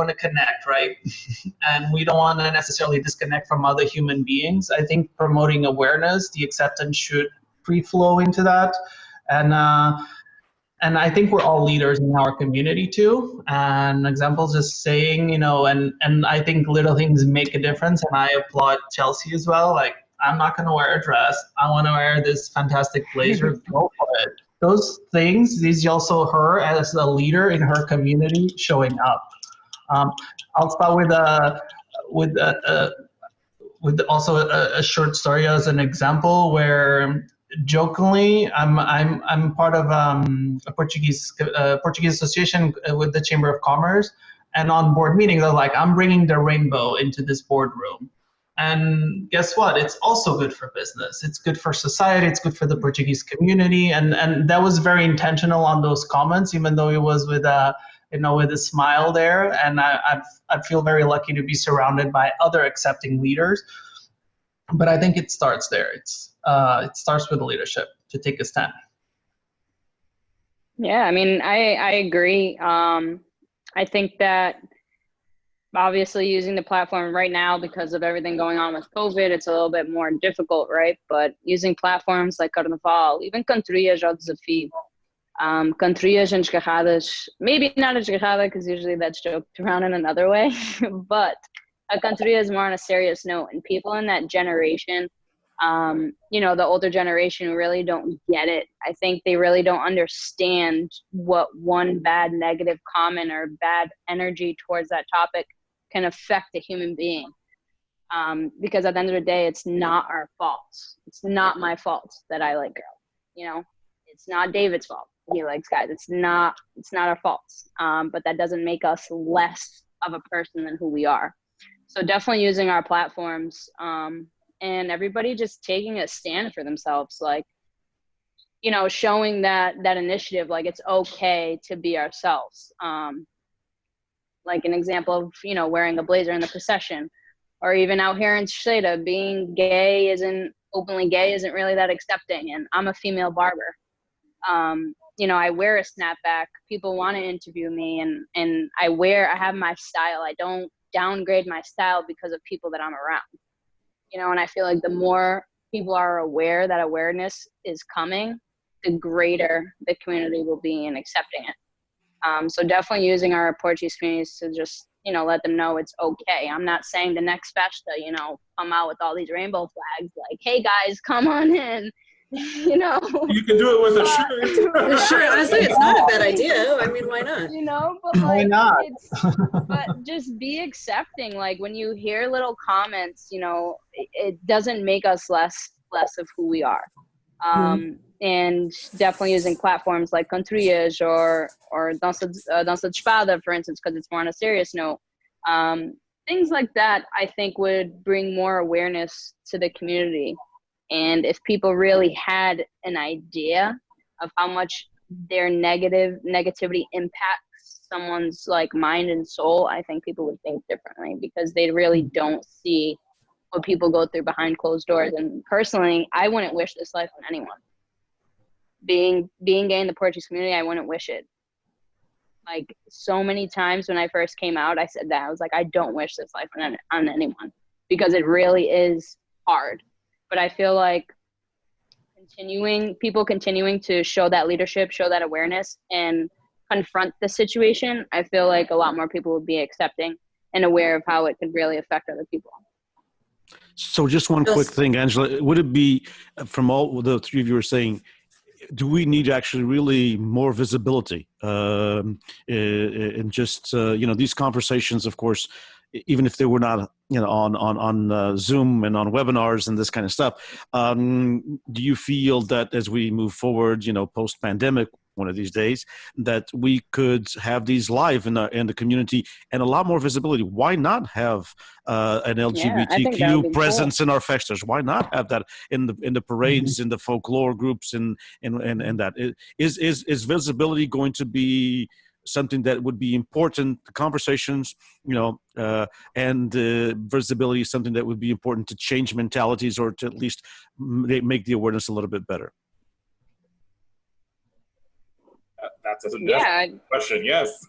to connect, right? And we don't want to necessarily disconnect from other human beings. I think promoting awareness, the acceptance should free flow into that. And I think we're all leaders in our community too. And examples just saying, and I think little things make a difference. And I applaud Chelsie as well. Like, I'm not going to wear a dress. I want to wear this fantastic blazer. Go for it. Those things is also her as a leader in her community showing up. I'll start with also a short story as an example where, jokingly, I'm part of a Portuguese association with the Chamber of Commerce, and on board meetings, I was like, I'm bringing the rainbow into this boardroom. And guess what? It's also good for business. It's good for society. It's good for the Portuguese community. And that was very intentional on those comments, even though it was with a smile there. And I feel very lucky to be surrounded by other accepting leaders. But I think it starts there. It starts with leadership to take a stand. Yeah, I mean, I agree. I think that obviously using the platform right now, because of everything going on with COVID, it's a little bit more difficult, right? But using platforms like Carnaval, even Cantorias ao Desafio, Cantorias and Esgarradas, maybe not a Esgarrada, because usually that's joked around in another way, but a Cantoria is more on a serious note, and people in that generation, the older generation really don't get it. I think they really don't understand what one bad negative comment or bad energy towards that topic can affect a human being. Because at the end of the day, it's not our faults. It's not my fault that I like girls. You know, it's not David's fault. He likes guys. It's not our faults. But that doesn't make us less of a person than who we are. So definitely using our platforms, and everybody just taking a stand for themselves, like, you know, showing that initiative, like it's okay to be ourselves. Like an example of, you know, wearing a blazer in the procession, or even out here in Sheda, being openly gay isn't really that accepting. And I'm a female barber. You know, I wear a snapback. People want to interview me, and I have my style. I don't downgrade my style because of people that I'm around. You know, and I feel like the more people are aware that awareness is coming, the greater the community will be in accepting it. So definitely using our Portuguese communities to just, you know, let them know it's okay. I'm not saying the next festa, you know, come out with all these rainbow flags, like, hey guys, come on in, you know. You can do it with a shirt. Sure, honestly, it's not a bad idea. I mean, why not? You know, but like, Why not? but just be accepting. Like when you hear little comments, you know, it doesn't make us less of who we are. And definitely using platforms like Contrias or Dança de Espada, for instance, because it's more on a serious note. Things like that, I think, would bring more awareness to the community. And if people really had an idea of how much their negativity impacts someone's like mind and soul, I think people would think differently, because they really don't see what people go through behind closed doors. And personally, I wouldn't wish this life on anyone. Being gay in the Portuguese community, I wouldn't wish it. Like so many times when I first came out, I said that. I was like, I don't wish this life on anyone, because it really is hard. But I feel like continuing to show that leadership, show that awareness, and confront the situation, I feel like a lot more people would be accepting and aware of how it could really affect other people. So just one quick thing, Angela, would it be, from all the three of you are saying, do we need actually really more visibility in just, you know, these conversations, of course, even if they were not, you know, on Zoom and on webinars and this kind of stuff. Do you feel that as we move forward, you know, post-pandemic, one of these days, that we could have these live in the community and a lot more visibility? Why not have an LGBTQ presence in our festivals? Why not have that in the parades, in the folklore groups, and that? Is visibility going to be something that would be important? The conversations, you know, and visibility is something that would be important to change mentalities, or to at least make the awareness a little bit better. That's a question. Yes.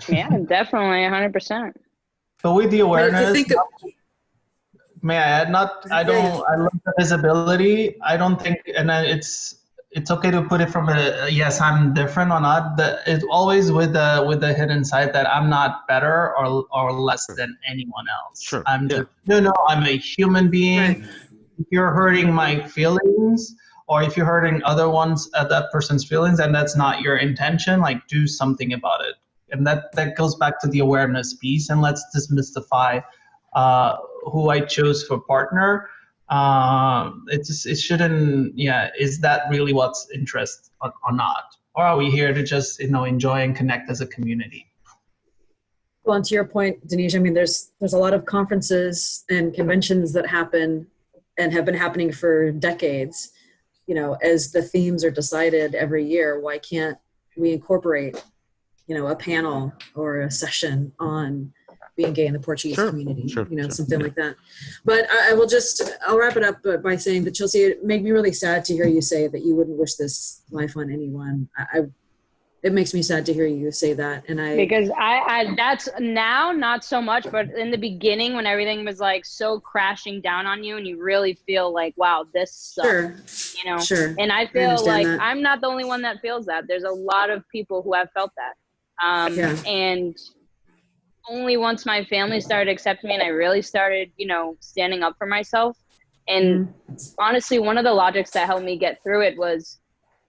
Yeah, definitely, 100%. So with the awareness, may I add? I love the visibility. I don't think, and it's okay to put it from a yes, I'm different or not. It's always with the hidden side that I'm not better or less than anyone else. Sure. I'm a human being. Right. If you're hurting my feelings, or if you're hurting that person's feelings, and that's not your intention, like, do something about it. And that goes back to the awareness piece. And let's demystify who I chose for partner. It shouldn't. Yeah, is that really what's interest or not? Or are we here to just, you know, enjoy and connect as a community? Well, and to your point, Denise, I mean, there's a lot of conferences and conventions that happen and have been happening for decades. You know, as the themes are decided every year, why can't we incorporate, you know, a panel or a session on being gay in the Portuguese community, something like that. But I'll wrap it up by saying that, Chelsie, it made me really sad to hear you say that you wouldn't wish this life on anyone. It makes me sad to hear you say that. Because I that's now not so much, but in the beginning when everything was like so crashing down on you and you really feel like, wow, this sucks, you know? Sure. And I feel like I'm not the only one that feels that. There's a lot of people who have felt that. And only once my family started accepting me and I really started, you know, standing up for myself. And honestly, one of the logics that helped me get through it was,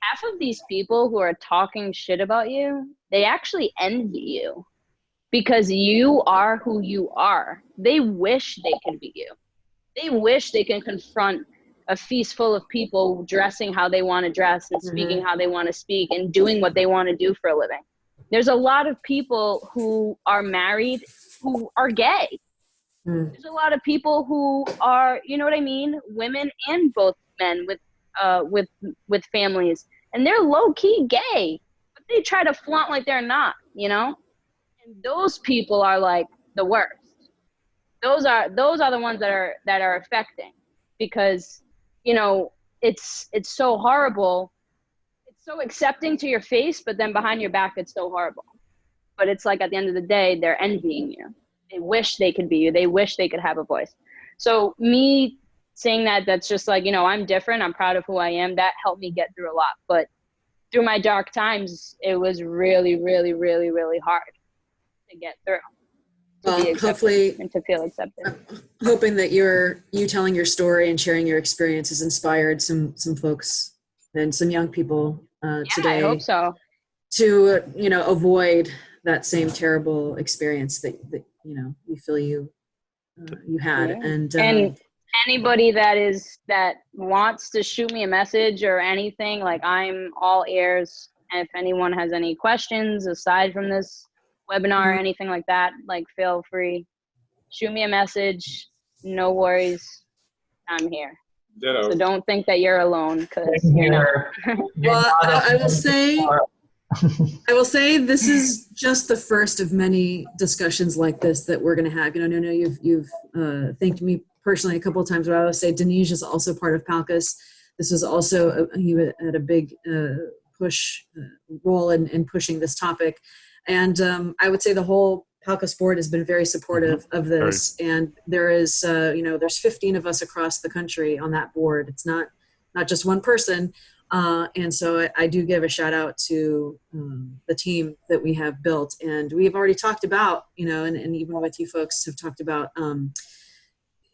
half of these people who are talking shit about you, they actually envy you. because you are who you are. They wish they could be you. They wish they can confront a feast full of people dressing how they want to dress and speaking how they want to speak and doing what they want to do for a living. There's a lot of people who are married who are gay. There's a lot of people who are, you know what I mean, women and both men with families, and they're low key gay, but they try to flaunt like they're not, you know. And those people are like the worst. Those are the ones that are affecting, because, you know, it's so horrible. It's so accepting to your face, but then behind your back, it's so horrible. But it's like, at the end of the day, they're envying you. They wish they could be you. They wish they could have a voice. So me saying that's just like, you know, I'm different. I'm proud of who I am. That helped me get through a lot. But through my dark times, it was really, really, really, really hard to get through. Well, hopefully, and to feel accepted. I'm hoping that you telling your story and sharing your experience has inspired some folks and some young people today. I hope so. To, you know, avoid that same terrible experience that you know, you feel you had. And anybody that wants to shoot me a message or anything, like, I'm all ears. And if anyone has any questions aside from this webinar or anything like that, like, feel free, shoot me a message. No worries, I'm here. Ditto. So don't think that you're alone, because you're not. Well, I will say this is just the first of many discussions like this that we're going to have. You know, Nuno, you've thanked me personally a couple of times, but I would say Denise is also part of PALITICUS. This was also he had a big push role in pushing this topic. And I would say the whole PALITICUS board has been very supportive of this. And there is, you know, there's 15 of us across the country on that board. It's not just one person. And so I do give a shout out to the team that we have built. And we've already talked about, you know, and even with you folks have talked about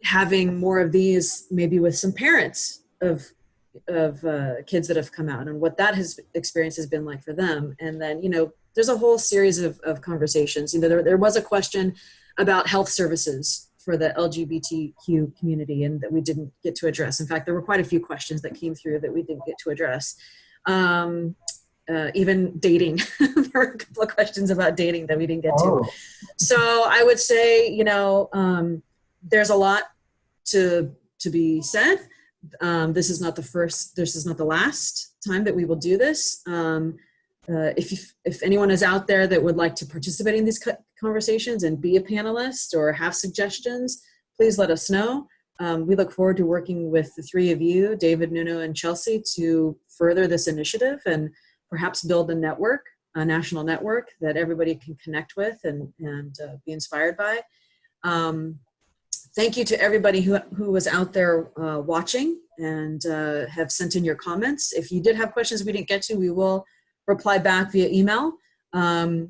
having more of these, maybe with some parents of kids that have come out and what that experience has been like for them. And then, you know, there's a whole series of conversations. You know, there was a question about health services for the LGBTQ community and that we didn't get to address. In fact, there were quite a few questions that came through that we didn't get to address. Even dating, there were a couple of questions about dating that we didn't get to. So I would say, you know, there's a lot to be said. This is not the last time that we will do this. If anyone is out there that would like to participate in these conversations and be a panelist or have suggestions, please let us know. We look forward to working with the three of you, David, Nuno, and Chelsie, to further this initiative and perhaps build a network, a national network that everybody can connect with and be inspired by. Thank you to everybody who was out there watching and have sent in your comments. If you did have questions we didn't get to, we will reply back via email, and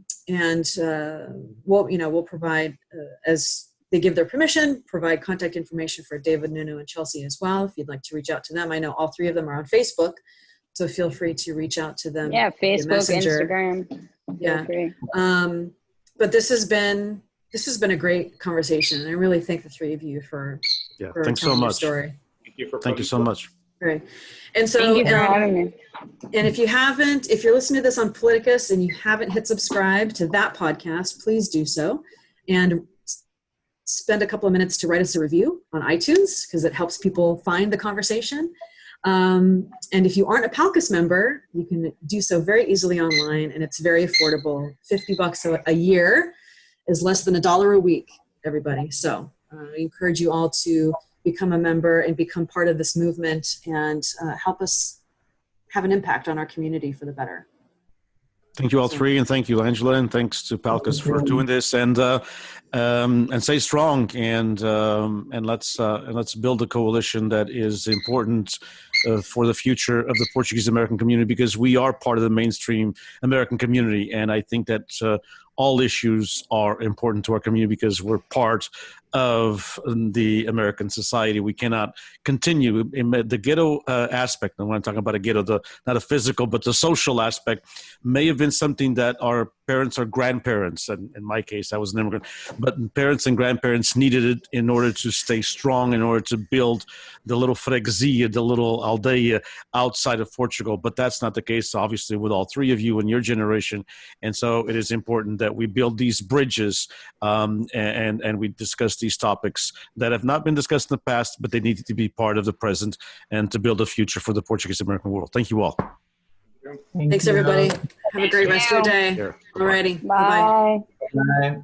we'll provide, as they give their permission, provide contact information for David, Nuno, and Chelsie as well, if you'd like to reach out to them. I know all three of them are on Facebook, so feel free to reach out to them. Yeah, Facebook, Instagram. Yeah. But this has been a great conversation, and I really thank the three of you for thanks so much. Story. Thank you so much. Great. And so, thank you for having me. And if you're listening to this on Politicus and you haven't hit subscribe to that podcast, please do so. And spend a couple of minutes to write us a review on iTunes, because it helps people find the conversation. And if you aren't a PALITICUS member, you can do so very easily online, and it's very affordable. $50 a year is less than $1 a week, everybody. So I encourage you all to become a member and become part of this movement and help us have an impact on our community for the better. Thank you all three, and thank you, Angela, and thanks to PALITICUS for doing this. And stay strong, and let's build a coalition that is important for the future of the Portuguese American community, because we are part of the mainstream American community, and I think that all issues are important to our community because we're part of the American society. We cannot continue in the ghetto aspect. And when I'm talking about a ghetto, not a physical, but the social aspect may have been something that our parents or grandparents. And in my case, I was an immigrant. But parents and grandparents needed it in order to stay strong, in order to build the little freguesia, the little aldeia outside of Portugal. But that's not the case, obviously, with all three of you in your generation. And so it is important that we build these bridges and we discuss these topics that have not been discussed in the past, but they need to be part of the present and to build a future for the Portuguese American world. Thank you all. Thanks, everybody. Have a great rest of your day. Alrighty. Bye. Bye.